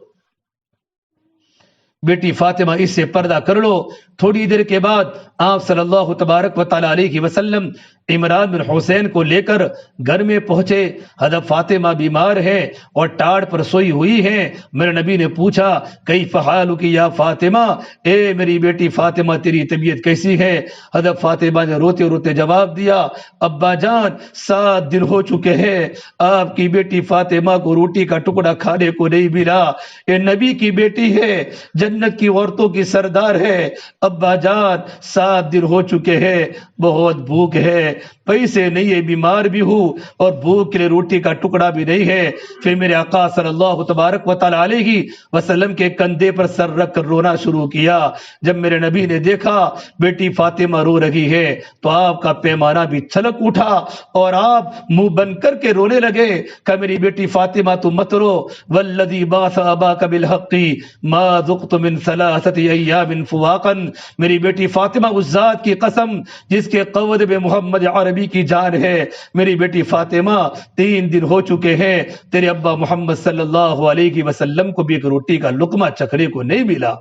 بیٹی فاطمہ اس سے پردہ کر لو. تھوڑی دیر کے بعد آپ صلی اللہ تبارک و تعالی علیہ وسلم عمران بن حسین کو لے کر گھر میں پہنچے. حضرت فاطمہ بیمار ہے اور ٹاڑ پر سوئی ہوئی ہے. میرے نبی نے پوچھا کیف حالک یا فاطمہ, اے میری بیٹی فاطمہ تیری طبیعت کیسی ہے؟ حضرت فاطمہ نے روتے روتے جواب دیا ابا جان 7 دن ہو چکے ہیں آپ کی بیٹی فاطمہ کو روٹی کا ٹکڑا کھانے کو نہیں ملا. اے نبی کی بیٹی ہے, جنت کی عورتوں کی سردار ہے. ابا جان 7 دن ہو چکے ہیں, بہت بھوک ہے, پیسے نہیں ہے, بیمار بھی ہوں اور بھوک کے لیے روٹی کا ٹکڑا بھی نہیں ہے. پھر میرے آقا صلی اللہ تبارک و تعالی علیہ وسلم کے کندھے پر سر رکھ کر رونا شروع کیا. جب میرے نبی نے دیکھا بیٹی فاطمہ رو رہی ہے تو آپ کا پیمانہ بھی چھلک اٹھا اور آپ منہ بند کر کے رونے لگے کہ میری بیٹی فاطمہ تو مت رو, والذی بعث اباک بالحق ما ذقت من 3 ایام فواقا. میری بیٹی فاطمہ اس ذات کی قسم جس کے قود میں محمد عربی کی جان ہے, میری بیٹی فاطمہ 3 دن ہو چکے ہیں تیرے ابا محمد صلی اللہ علیہ وسلم کو بھی ایک روٹی کا لقمہ چکھنے کو نہیں ملا.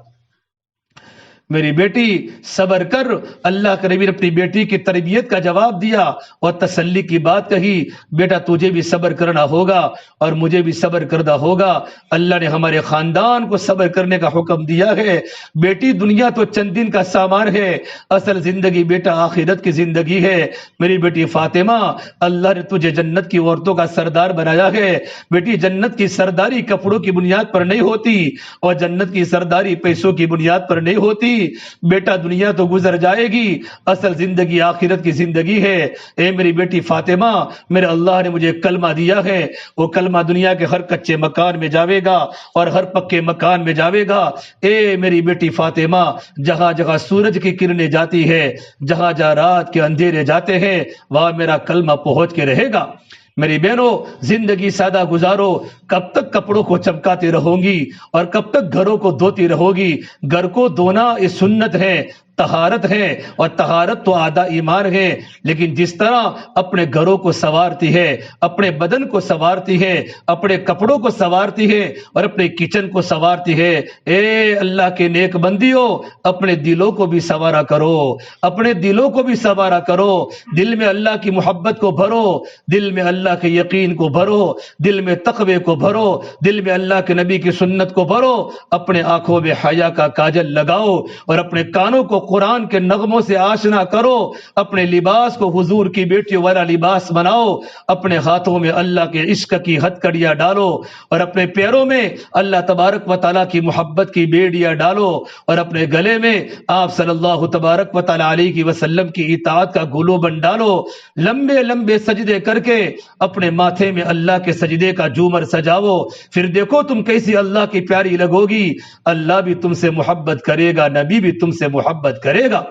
میری بیٹی صبر کر. اللہ کے نبی نے اپنی بیٹی کی تربیت کا جواب دیا اور تسلی کی بات کہی, بیٹا تجھے بھی صبر کرنا ہوگا اور مجھے بھی صبر کرنا ہوگا. اللہ نے ہمارے خاندان کو صبر کرنے کا حکم دیا ہے. بیٹی دنیا تو چند دن کا سامان ہے, اصل زندگی بیٹا آخرت کی زندگی ہے. میری بیٹی فاطمہ اللہ نے تجھے جنت کی عورتوں کا سردار بنایا ہے. بیٹی جنت کی سرداری کپڑوں کی بنیاد پر نہیں ہوتی اور جنت کی سرداری پیسوں کی بنیاد پر نہیں ہوتی. بیٹا دنیا تو گزر جائے گی, اصل زندگی آخرت کی زندگی ہے. اے میری بیٹی فاطمہ, میرے اللہ نے مجھے کلمہ دیا ہے, وہ کلمہ دنیا کے ہر کچے مکان میں جاوے گا اور ہر پکے مکان میں جاوے گا. اے میری بیٹی فاطمہ, جہاں جہاں سورج کی کرنیں جاتی ہے, جہاں جہاں رات کے اندھیرے جاتے ہیں, وہاں میرا کلمہ پہنچ کے رہے گا. میری بہنوں, زندگی سادہ گزارو. کب تک کپڑوں کو چمکاتے رہو گی اور کب تک گھروں کو دھوتی رہو گی؟ گھر کو دھونا یہ سنت ہے, طہارت ہے, اور طہارت تو آدھا ایمان ہے. لیکن جس طرح اپنے گھروں کو سنوارتی ہے, اپنے بدن کو سنوارتی ہے, اپنے کپڑوں کو سنوارتی ہے اور اپنے کچن کو سنوارتی ہے, اے اللہ کے نیک بندیوں, اپنے دلوں کو بھی سنوارا کرو, اپنے دلوں کو بھی سنوارا کرو. دل میں اللہ کی محبت کو بھرو, دل میں اللہ کے یقین کو بھرو, دل میں تقوی کو بھرو, دل میں اللہ کے نبی کی سنت کو بھرو. اپنے آنکھوں میں حیا کا کاجل لگاؤ اور اپنے کانوں کو قرآن کے نغموں سے آشنا کرو، اپنے لباس کو حضور کی بیٹیوں والا لباس بناؤ، اپنے ہاتھوں میں اللہ کے عشق کی ہتکڑیاں ڈالو اور اپنے پیروں میں اللہ تبارک و تعالیٰ کی محبت کی بیڑیاں ڈالو اور اپنے گلے میں آپ صلی اللہ تبارک و تعالیٰ علیہ وسلم کی اطاعت کا گلو بن ڈالو، لمبے لمبے سجدے کر کے اپنے ماتھے میں اللہ کے سجدے کا جومر سجاؤ، پھر دیکھو تم کیسی اللہ کی پیاری لگو گی، اللہ بھی تم سے محبت کرے گا، نبی بھی تم سے محبت کرے گا۔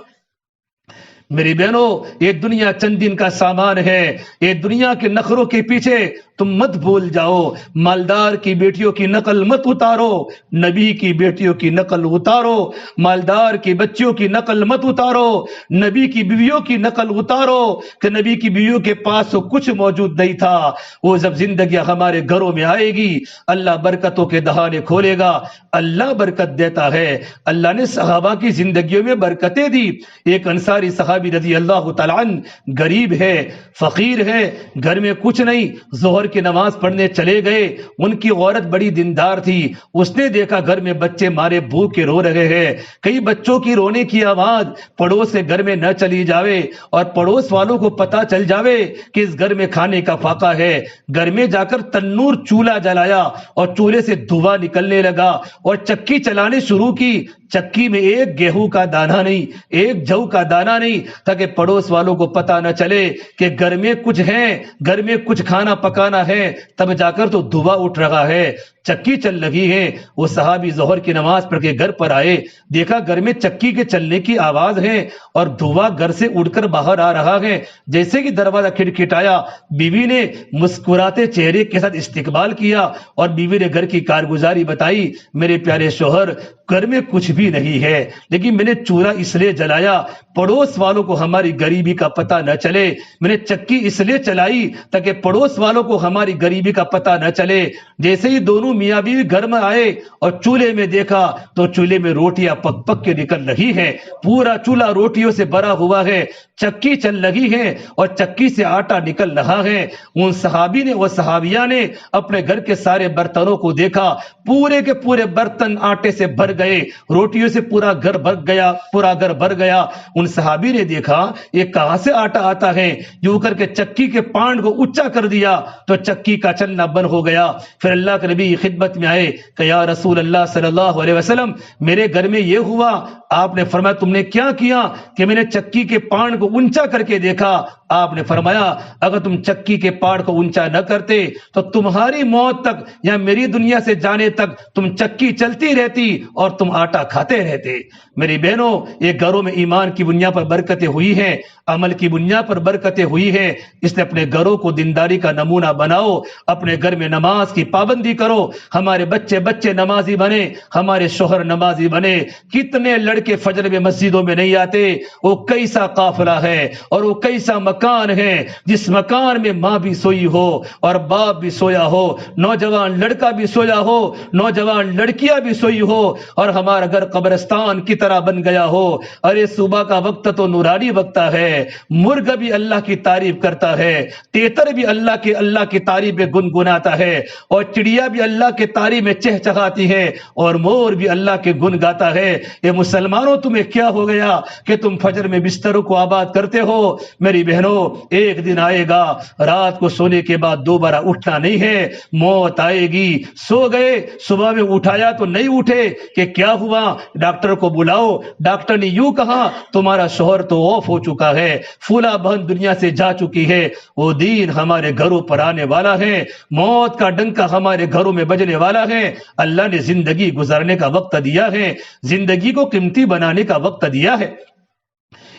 میری بہنوں، یہ دنیا چند دن کا سامان ہے، یہ دنیا کے نخروں کے پیچھے تم مت بھول جاؤ، مالدار کی بیٹیوں کی نقل مت اتارو، نبی کی بیٹیوں کی نقل اتارو، مالدار کی بچیوں کی نقل مت اتارو، نبی کی بیویوں کی نقل اتارو کہ نبی کی بیویوں کے پاس تو کچھ موجود نہیں تھا، وہ جب زندگی ہمارے گھروں میں آئے گی اللہ برکتوں کے دہانے کھولے گا، اللہ برکت دیتا ہے۔ اللہ نے صحابہ کی زندگیوں میں برکتیں دی۔ ایک انصاری صحابی رضی اللہ تعالیٰ عنہ غریب ہے، فقیر ہے، گھر میں کچھ نہیں، ظہر کی نماز پڑھنے چلے گئے، ان کی عورت بڑی دیندار تھی، اس نے دیکھا گھر میں بچے مارے بھوک کے رو رہے ہیں، کئی بچوں کی رونے کی آواز پڑوس سے گھر میں نہ چلی جاوے اور پڑوس والوں کو پتا چل جاوے کہ اس گھر میں کھانے کا فاقہ ہے، گھر میں جا کر تنور چولہا جلایا اور چولہے سے دھواں نکلنے لگا اور چکی چلانے شروع کی، چکی میں ایک گیہوں کا دانہ نہیں، ایک جو کا دانہ نہیں، تاکہ پڑوس والوں کو پتا نہ چلے کہ گھر میں کچھ ہے، گھر میں کچھ کھانا پکانا ہے، تب جا کر تو دھواں اٹھ رہا ہے، چکی چل رہی ہے۔ وہ صحابی ظہر کی نماز پڑھ کے گھر پر آئے، دیکھا گھر میں چکی کے چلنے کی آواز ہے اور دھواں گھر سے اڑ کر باہر آ رہا ہے۔ جیسے کہ دروازہ کھٹکھٹایا، بیوی نے مسکراتے چہرے کے ساتھ استقبال کیا اور بیوی نے گھر کی کارگزاری بتائی، میرے پیارے شوہر گھر میں کچھ بھی نہیں ہے، لیکن میں نے چولہا اس لیے جلایا پڑوس والوں کو ہماری غریبی کا پتہ نہ چلے، میں نے چکی اس لیے چلائی تاکہ پڑوس والوں کو ہماری غریبی کا پتہ نہ چلے۔ جیسے ہی دونوں میاں بیوی گھر میں آئے اور چولہے میں دیکھا تو چولہے میں روٹیاں پک پک کے نکل رہی ہے، پورا چولہا روٹیوں سے بھرا ہوا ہے، چکی چل رہی ہے اور چکی سے آٹا نکل رہا ہے۔ ان صحابی نے، وہ صحابیہ نے اپنے گھر کے سارے برتنوں کو دیکھا، پورے کے پورے برتن آٹے سے بھر گئے، روٹیوں سے پورا گھر بھر گیا، پورا گھر بھر گیا۔ ان صحابی نے دیکھا یہ کہاں سے آٹا آتا ہے، یوں کر کے چکی کے پانڈ کو اونچا کر دیا تو چکی کا چلنا بند ہو گیا۔ پھر اللہ کے نبی خدمت میں آئے کہ یا رسول اللہ صلی اللہ علیہ وسلم، میرے گھر میں یہ ہوا۔ آپ نے فرمایا تم نے کیا کیا؟ کہ میں نے چکی کے پانڈ کو اونچا کر کے دیکھا۔ آپ نے فرمایا اگر تم چکی کے پاڑ کو اونچا نہ کرتے تو تمہاری موت تک یا میری دنیا سے جانے تک تم چکی چلتی رہتی اور تم آٹا کھاتے رہتے۔ میری بہنوں، یہ گھروں میں ایمان کی بنیاد پر برکتیں ہوئی ہیں، عمل کی بنیاد پر برکتیں ہوئی ہیں، اس لیے اپنے گھروں کو دینداری کا نمونہ بناؤ، اپنے گھر میں نماز کی پابندی کرو، ہمارے بچے نمازی بنے، ہمارے شوہر نمازی بنے۔ کتنے لڑکے فجر میں مسجدوں میں نہیں آتے، وہ کیسا قافلہ ہے اور وہ کیسا مکان ہے جس مکان میں ماں بھی سوئی ہو اور باپ بھی سویا ہو، نوجوان لڑکا بھی سویا ہو، نوجوان لڑکیاں بھی سوئی ہو اور ہمارا گھر قبرستان کی طرح بن گیا ہو۔ ارے صبح کا وقت تو نورانی وقت ہے، مرغ بھی اللہ کی تعریف کرتا ہے، تیتر بھی اللہ کی تعریف میں گنگناتا ہے اور چڑیا بھی اللہ کے تعریف میں چہچہاتی ہے اور مور بھی اللہ کے گن گاتا ہے۔ یہ مسلمانوں تمہیں کیا ہو گیا کہ تم فجر میں بستروں کو آباد کرتے ہو؟ میری بہنوں، ایک دن آئے گا رات کو سونے کے بعد دوبارہ اٹھنا نہیں ہے، موت آئے گی۔ سو گئے، صبح میں اٹھایا تو نہیں اٹھے کہ کیا ہوا؟ ڈاکٹر کو بلاؤ، ڈاکٹر نے یوں کہا تمہارا شوہر تو آف ہو چکا ہے، فلاں بہن دنیا سے جا چکی ہے۔ وہ دین ہمارے گھروں پر آنے والا ہے، موت کا ڈنکا ہمارے گھروں میں بجنے والا ہے۔ اللہ نے زندگی گزارنے کا وقت دیا ہے، زندگی کو قیمتی بنانے کا وقت دیا ہے۔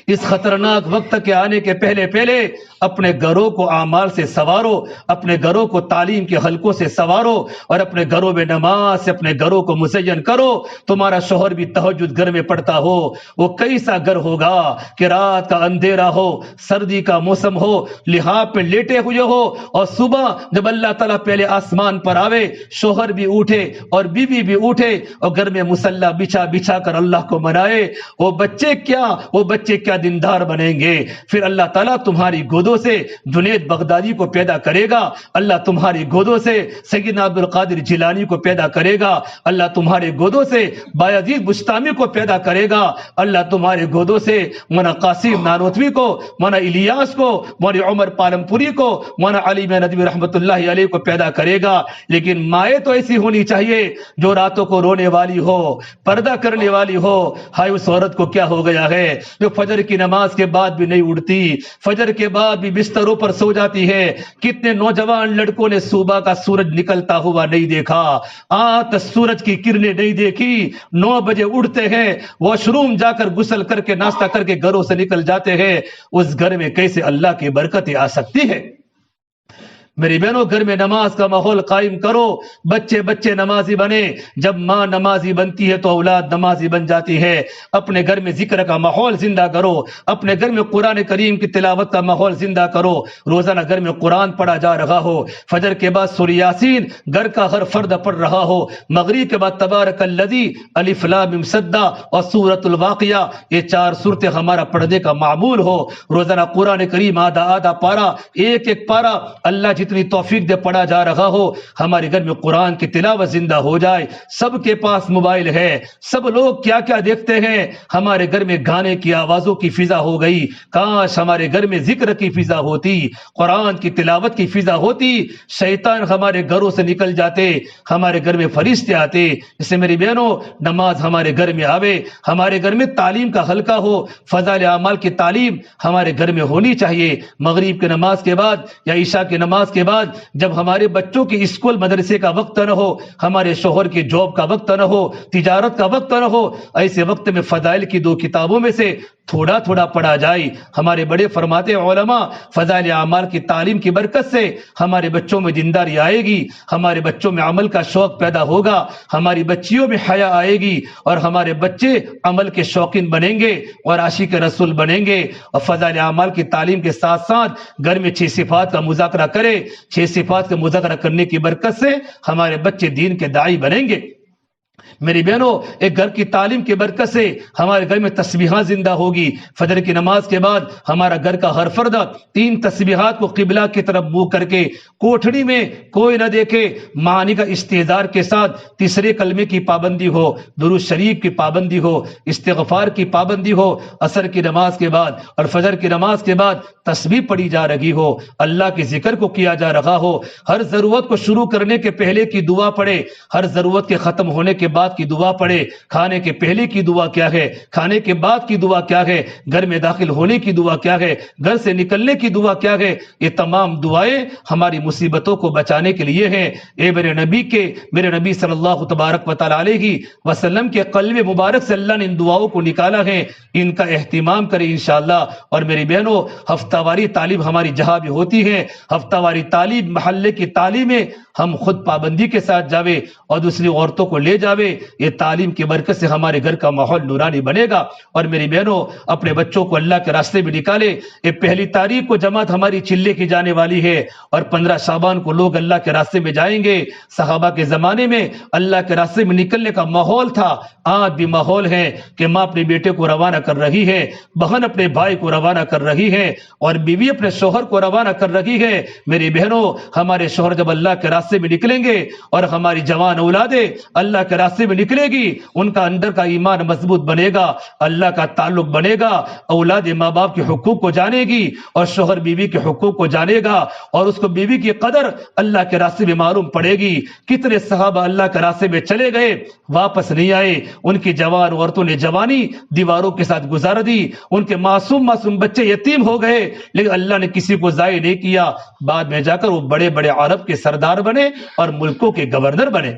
اس خطرناک وقت کے آنے کے پہلے اپنے گھروں کو اعمال سے سوارو، اپنے گھروں کو تعلیم کے حلقوں سے سوارو اور اپنے گھروں میں نماز سے اپنے گھروں کو مزین کرو۔ تمہارا شوہر بھی تہجد گھر میں پڑھتا ہو، وہ کیسا گھر ہوگا کہ رات کا اندھیرا ہو، سردی کا موسم ہو، لحاف پہ لیٹے ہوئے ہو اور صبح جب اللہ تعالیٰ پہلے آسمان پر آوے شوہر بھی اٹھے اور بیوی بھی اٹھے اور گھر میں مصلی بچھا کر اللہ کو منائے۔ وہ بچے کیا دیندار بنیں گے، پھر اللہ تعالیٰ تمہاری گودوں سے جنید بغدادی کو پیدا کرے گا، اللہ تمہاری گودوں سے سیدنا عبد القادر جیلانی کو پیدا کرے گا، اللہ تمہارے گودوں سے بایزید بستامی کو پیدا کرے گا، اللہ تمہارے گودوں سے مولانا قاسم نانوتوی کو، مولانا الیاس کو، مولانا عمر پالمپوری کو، مولانا علی ندوی رحمۃ اللہ علیہ کو پیدا کرے گا۔ لیکن مائیں تو ایسی ہونی چاہیے جو راتوں کو رونے والی ہو، پردہ کرنے والی ہو۔ ہائے اس عورت کو کیا ہو گیا ہے جو فجر کی نماز کے بعد بھی نہیں اٹھتی، فجر کے بعد بھی بستروں پر سو جاتی ہے۔ کتنے نوجوان لڑکوں نے صبح کا سورج نکلتا ہوا نہیں دیکھا، آج سورج کی کرنیں نہیں دیکھی، 9 بجے اٹھتے ہیں، واش روم جا کر غسل کر کے ناشتہ کر کے گھروں سے نکل جاتے ہیں۔ اس گھر میں کیسے اللہ کی برکتیں آ سکتی ہے؟ میری بہنوں، گھر میں نماز کا ماحول قائم کرو، بچے نمازی بنے۔ جب ماں نمازی بنتی ہے تو اولاد نمازی بن جاتی ہے۔ اپنے گھر میں ذکر کا ماحول زندہ کرو، اپنے گھر میں قرآن کریم کی تلاوت کا ماحول زندہ کرو، روزانہ گھر میں قرآن پڑھا جا رہا ہو، فجر کے بعد سورہ یاسین گھر کا ہر فرد پڑھ رہا ہو، مغرب کے بعد تبارک الذی، الف لام میم سجدہ اور سورۃ الواقعہ، یہ 4 سورتیں ہمارا پڑھنے کا معمول ہو۔ روزانہ قرآن کریم آدھا پارا، ایک پارا اللہ جتنی توفیق دے پڑھا جا رہا ہو، ہمارے گھر میں قرآن کی تلاوت زندہ ہو جائے۔ سب کے پاس موبائل ہے، سب لوگ کیا کیا دیکھتے ہیں، ہمارے گھر میں گانے کی آوازوں کی فضا ہو گئی، کاش ہمارے گھر میں ذکر کی فضا ہوتی، قرآن کی تلاوت کی فضا ہوتی، شیطان ہمارے گھروں سے نکل جاتے، ہمارے گھر میں فرشتے آتے۔ اس سے میری بہنوں، نماز ہمارے گھر میں آوے، ہمارے گھر میں تعلیم کا حلقہ ہو، فضائل اعمال کی تعلیم ہمارے گھر میں ہونی چاہیے۔ مغرب کی نماز کے بعد یا عشاء کی نماز کے بعد جب ہمارے بچوں کی اسکول مدرسے کا وقت نہ ہو، ہمارے شوہر کی جاب کا وقت نہ ہو، تجارت کا وقت نہ ہو، ایسے وقت میں فضائل کی 2 کتابوں میں سے تھوڑا پڑھا جائے۔ ہمارے بڑے فرماتے علماء، فضائل اعمال کی تعلیم کی برکت سے ہمارے بچوں میں دینداری آئے گی، ہمارے بچوں میں عمل کا شوق پیدا ہوگا، ہماری بچیوں میں حیا آئے گی، اور ہمارے بچے عمل کے شوقین بنیں گے اور عاشق رسول بنیں گے۔ اور فضائل اعمال کی تعلیم کے ساتھ ساتھ گھر میں 6 صفات کا مذاکرہ کرے، 6 صفات کا مذاکرہ کرنے کی برکت سے ہمارے بچے دین کے داعی بنیں گے۔ میری بہنوں، ایک گھر کی تعلیم کی برکت سے ہمارے گھر میں تسبیحات زندہ ہوگی۔ فجر کی نماز کے بعد ہمارا گھر کا ہر فرد 3 تسبیحات کو قبلہ کی طرف منہ کر کے کوٹھڑی میں کوئی نہ دیکھے، معانی کا استحضار کے ساتھ تیسرے کلمے کی پابندی ہو، درود شریف کی پابندی ہو، استغفار کی پابندی ہو، عصر کی نماز کے بعد اور فجر کی نماز کے بعد تسبیح پڑھی جا رہی ہو، اللہ کے ذکر کو کیا جا رہا ہو، ہر ضرورت کو شروع کرنے کے پہلے کی دعا پڑھے، ہر ضرورت کے ختم ہونے کے بعد کی دعا پڑھے، کھانے کے پہلے کی دعا کیا ہے، کھانے کے بعد کی دعا کیا ہے، گھر میں داخل ہونے کی دعا کیا ہے، گھر سے نکلنے کی دعا کیا ہے، یہ تمام دعائیں ہماری مصیبتوں کو بچانے کے لیے ہیں۔ اے میرے نبی صلی اللہ تبارک و تعالی علیہ وسلم کے قلب مبارک سے اللہ نے ان دعاؤں کو نکالا ہے، ان کا اہتمام کریں انشاءاللہ۔ اور میری بہنوں، ہفتہ واری تعلیم ہماری جہاں بھی ہوتی ہے، ہفتہ واری تعلیم محلے کی تعلیمیں ہم خود پابندی کے ساتھ جاوے اور دوسری عورتوں کو لے جاوے، یہ تعلیم کی برکت سے ہمارے گھر کا ماحول نورانی بنے گا۔ اور میری بہنوں، اپنے بچوں کو اللہ کے راستے میں نکالے۔ یہ 1 تاریخ کو جماعت ہماری چلے کی جانے والی ہے اور 15 شعبان کو لوگ اللہ کے راستے میں جائیں گے۔ صحابہ کے زمانے میں اللہ کے راستے میں نکلنے کا ماحول تھا، آج بھی ماحول ہے کہ ماں اپنے بیٹے کو روانہ کر رہی ہے، بہن اپنے بھائی کو روانہ کر رہی ہے اور بیوی اپنے شوہر کو روانہ کر رہی ہے۔ میری بہنوں، ہمارے شوہر جب اللہ کے راستے میں نکلیں گے اور ہماری جوان اولادیں اللہ کے راستے میں نکلے گی، ان کا اندر کا ایمان مضبوط بنے گا، اللہ کا تعلق بنے گا، اولاد ماں باپ کے حقوق کو جانے گی اور شوہر بیوی کے حقوق کو جانے گا اور اس کو بیوی کی قدر اللہ کے راستے میں معلوم پڑے گی۔ کتنے صحابہ اللہ کے راستے میں چلے گئے، واپس نہیں آئے، ان کی جوان عورتوں نے جوانی دیواروں کے ساتھ گزار دی، ان کے معصوم بچے یتیم ہو گئے، لیکن اللہ نے کسی کو ضائع نہیں کیا، بعد میں جا کر وہ بڑے بڑے عرب کے سردار بنے اور ملکوں کے گورنر بنے۔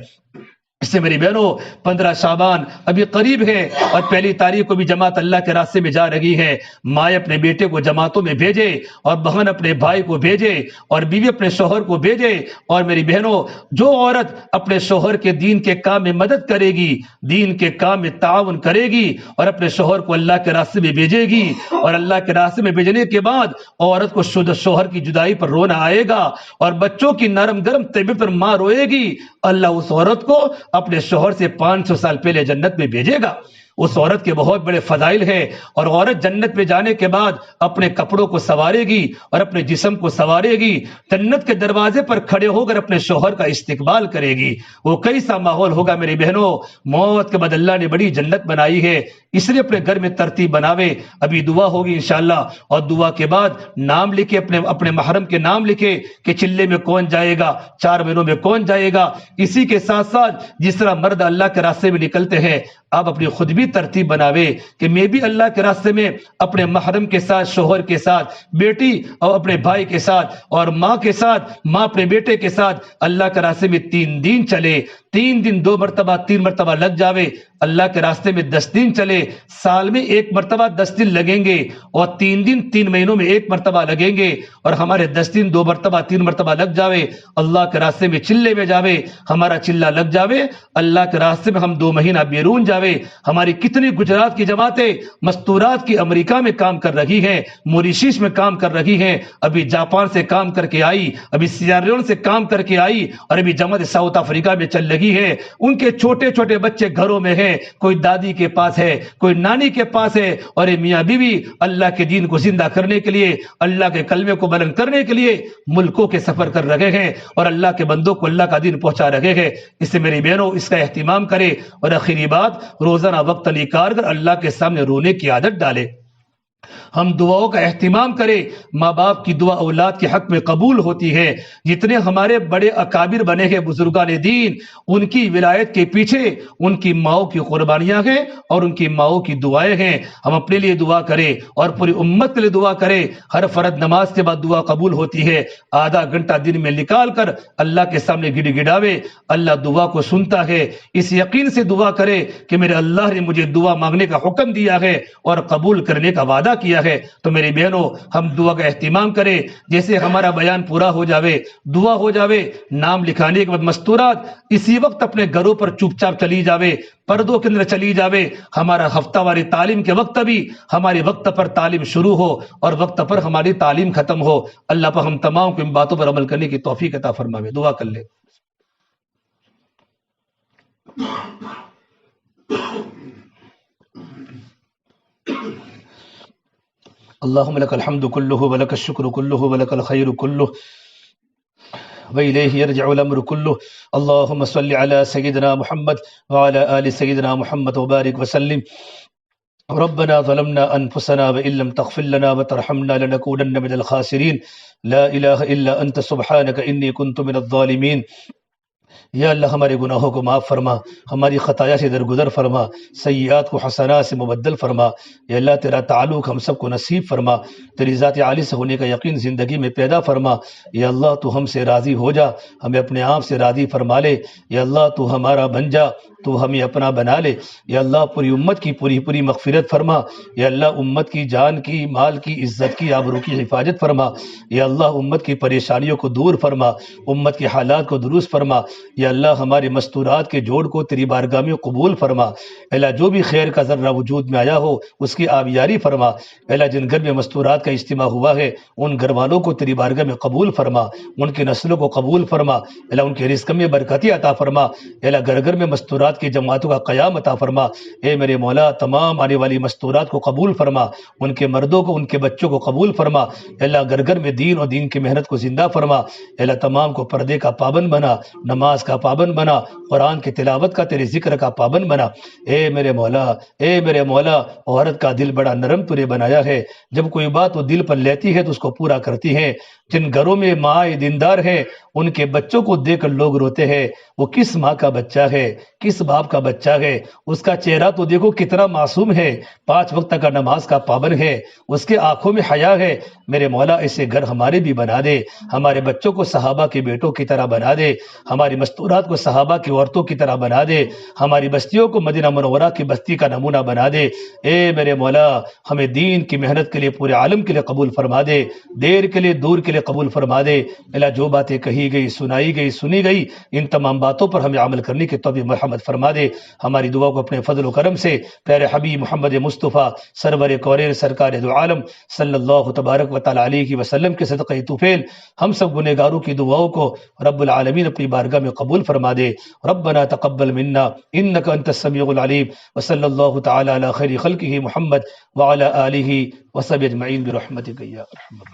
اس سے میری بہنوں، 15 شعبان ابھی قریب ہے اور 1 تاریخ کو بھی جماعت اللہ کے راستے میں جا رہی ہے۔ مائیں اپنے بیٹے کو جماعتوں میں بھیجے اور بہن اپنے بھائی کو بھیجے اور بیوی اپنے شوہر کو بھیجے۔ اور میری بہنوں، جو عورت اپنے شوہر کے دین کے کام میں مدد کرے گی، دین کے کام میں تعاون کرے گی اور اپنے شوہر کو اللہ کے راستے میں بھیجے گی، اور اللہ کے راستے میں بھیجنے کے بعد عورت کو شوہر کی جدائی پر رونا آئے گا اور بچوں کی نرم گرم طبیعت پر ماں روئے گی، اللہ اس عورت کو اپنے شوہر سے 500 سال پہلے جنت میں بھیجے گا۔ اس عورت کے بہت بڑے فضائل ہیں، اور عورت جنت میں جانے کے بعد اپنے کپڑوں کو سنوارے گی اور اپنے جسم کو سنوارے گی، جنت کے دروازے پر کھڑے ہو کر اپنے شوہر کا استقبال کرے گی۔ وہ کیسا ماحول ہوگا میری بہنوں! موت کے بعد اللہ نے بڑی جنت بنائی ہے، اس لیے اپنے گھر میں ترتیب بناوے۔ ابھی دعا ہوگی انشاءاللہ، اور دعا کے بعد نام لکھے، اپنے محرم کے نام لکھے کہ چلے میں کون جائے گا، 4 مہینوں میں کون جائے گا۔ اسی کے ساتھ ساتھ جس طرح مرد اللہ کے راستے میں نکلتے ہیں، آپ اپنی خود بھی ترتیب بناوے کہ میں بھی اللہ کے راستے میں اپنے محرم کے ساتھ، شوہر کے ساتھ، بیٹی اور اپنے بھائی کے ساتھ، اور ماں کے ساتھ، ماں اپنے بیٹے کے ساتھ اللہ کے راستے میں 3 دن چلے۔ 3 دن 2 مرتبہ 3 مرتبہ لگ جاوے، اللہ کے راستے میں 10 دن چلے، سال میں 1 مرتبہ 10 دن لگیں گے، اور 3 دن 3 مہینوں میں 1 مرتبہ لگیں گے، اور ہمارے 10 دن 2 مرتبہ 3 مرتبہ لگ جاوے، اللہ کے راستے میں چلے میں جاوے، ہمارا چلہ لگ جاوے، اللہ کے راستے میں ہم 2 مہینہ بیرون جاوے۔ ہماری کتنی گجرات کی جماعتیں مستورات کی امریکہ میں کام کر رہی ہیں، موریشیس میں کام کر رہی ہیں، ابھی جاپان سے کام کر کے آئی، ابھی سیئرا لیون سے کام کر کے آئی، اور ابھی جماعت ساؤتھ افریقہ میں چل رہی ہے۔ ان کے چھوٹے چھوٹے بچے گھروں میں ہیں، کوئی دادی کے پاس ہے، کوئی نانی کے پاس ہے، اور یہ میاں بیوی اللہ کے دین کو زندہ کرنے کے لیے، اللہ کے کلمے کو بلند کرنے کے لیے ملکوں کے سفر کر رہے ہیں، اور اللہ کے بندوں کو اللہ کا دین پہنچا رہے ہیں۔ اس سے میری بہنوں اس کا اہتمام کرے، اور آخری بات، روزانہ وقت نکال کر اللہ کے سامنے رونے کی عادت ڈالے۔ ہم دعاؤں کا اہتمام کریں۔ ماں باپ کی دعا اولاد کے حق میں قبول ہوتی ہے۔ جتنے ہمارے بڑے اکابر بنے ہیں بزرگان دین، ان کی ولایت کے پیچھے ان کی ماؤں کی قربانیاں ہیں اور ان کی ماؤں کی دعائیں ہیں۔ ہم اپنے لیے دعا کریں اور پوری امت کے لیے دعا کریں۔ ہر فرض نماز کے بعد دعا قبول ہوتی ہے۔ آدھا گھنٹہ دن میں نکال کر اللہ کے سامنے گڑ گڑاوے، اللہ دعا کو سنتا ہے۔ اس یقین سے دعا کرے کہ میرے اللہ نے مجھے دعا مانگنے کا حکم دیا ہے اور قبول کرنے کا وعدہ کیا ہے۔ تو میری بہنوں، ہم دعا کا اہتمام کریں۔ جیسے ہمارا بیان پورا ہو جاوے، دعا ہو جاوے، نام لکھانے کے بعد مستورات اسی وقت اپنے گھروں پر چپ چاپ چلی جاوے، پردوں کے اندر چلی جاوے۔ ہمارا ہفتہ واری تعلیم کے وقت بھی ہمارے وقت پر تعلیم شروع ہو اور وقت پر ہماری تعلیم ختم ہو۔ اللہ پر ہم تمام کو ان باتوں پر عمل کرنے کی توفیق عطا فرماوے۔ دعا کر لیں۔ اللهم لك الحمد كله ولك الشكر كله ولك الخير كله وإليه يرجع الأمر كله. اللهم صل على سيدنا محمد وعلى آل سيدنا محمد وبارك وسلم. ربنا ظلمنا أنفسنا وإن لم تغفر لنا وترحمنا لنكونن من الخاسرين. لا إله إلا أنت سبحانك إني كنت من الظالمين. یا اللہ ہمارے گناہوں کو معاف فرما، ہماری خطایا سے درگزر فرما، سیئات کو حسنات سے مبدل فرما۔ یا اللہ تیرا تعلق ہم سب کو نصیب فرما، تیری ذات عالی سے ہونے کا یقین زندگی میں پیدا فرما۔ یا اللہ تو ہم سے راضی ہو جا، ہمیں اپنے آپ سے راضی فرما لے۔ یا اللہ تو ہمارا بن جا، تو ہمیں اپنا بنا لے۔ یا اللہ پوری امت کی پوری مغفرت فرما۔ یا اللہ امت کی جان کی، مال کی، عزت کی، آبرو کی حفاظت فرما۔ یا اللہ امت کی پریشانیوں کو دور فرما، امت کے حالات کو درست فرما۔ یا اللہ ہمارے مستورات کے جوڑ کو تیری بارگاہ میں قبول فرما۔ اللہ جو بھی خیر کا ذرہ وجود میں آیا ہو اس کی آبیاری فرما۔ اللہ جن گھر میں مستورات کا اجتماع ہوا ہے ان گھر والوں کو تیری بارگاہ میں قبول فرما، ان کی نسلوں کو قبول فرما۔ اللہ ان کے رزق میں برکتی عطا فرما۔ اللہ گھر گھر میں مستورات کی جماعتوں کا قیام عطا فرما۔ اے میرے مولا تمام آنے والی مستورات کو قبول فرما، ان کے مردوں کو، ان کے بچوں کو قبول فرما۔ اللہ گھر گھر میں دین اور دین کی محنت کو زندہ فرما۔ اللہ تمام کو پردے کا پابند بنا، نماز کا پابند بنا، قرآن کی تلاوت کا، تیرے ذکر کا پابند بنا۔ اے میرے مولا، اے میرے مولا، عورت کا دل بڑا نرم تو نے بنایا ہے، جب کوئی بات وہ دل پر لیتی ہے تو اس کو پورا کرتی ہے۔ جن گھروں میں ماں دیندار ہے ان کے بچوں کو دیکھ کر لوگ روتے ہیں۔ وہ کس ماں کا بچہ ہے، کس باپ کا بچہ ہے، اس کا چہرہ تو دیکھو کتنا معصوم ہے، 5 وقت کا نماز کا پابند ہے، اس کے آنکھوں میں حیا ہے۔ میرے مولا ایسے گھر ہمارے بھی بنا دے، ہمارے بچوں کو صحابہ کے بیٹوں کی طرح بنا دے، ہماری مستورات کو صحابہ کی عورتوں کی طرح بنا دے، ہماری بستیوں کو مدینہ منورہ کی بستی کا نمونہ بنا دے۔ اے میرے مولا ہمیں دین کی محنت کے لیے پورے عالم کے لیے قبول فرما دے، دیر کے لیے دور کے لیے قبول فرما دے۔ اللہ جو باتیں کہی گئی، سنائی گئی، سنی گئی، ان تمام باتوں پر ہمیں عمل کرنے کی توفیق محمد فرما دے۔ ہماری دعا کو اپنے فضل و کرم سے پیارے حبیب محمد مصطفیٰ سرور کونین سرکار دو عالم صلی اللہ تبارک و تعالی علیہ وسلم کے صدقہ طفیل ہم سب گنہگاروں کی دعاؤں کو رب العالمین اپنی بارگاہ میں قبول فرما دے۔ ربنا تقبل منا انک انت السمیع العلیم وصلی اللہ تعالی علی خیر خلقہ محمد وعلی آلہ وصحبہ اجمعین برحمتک یا ارحم الراحمین۔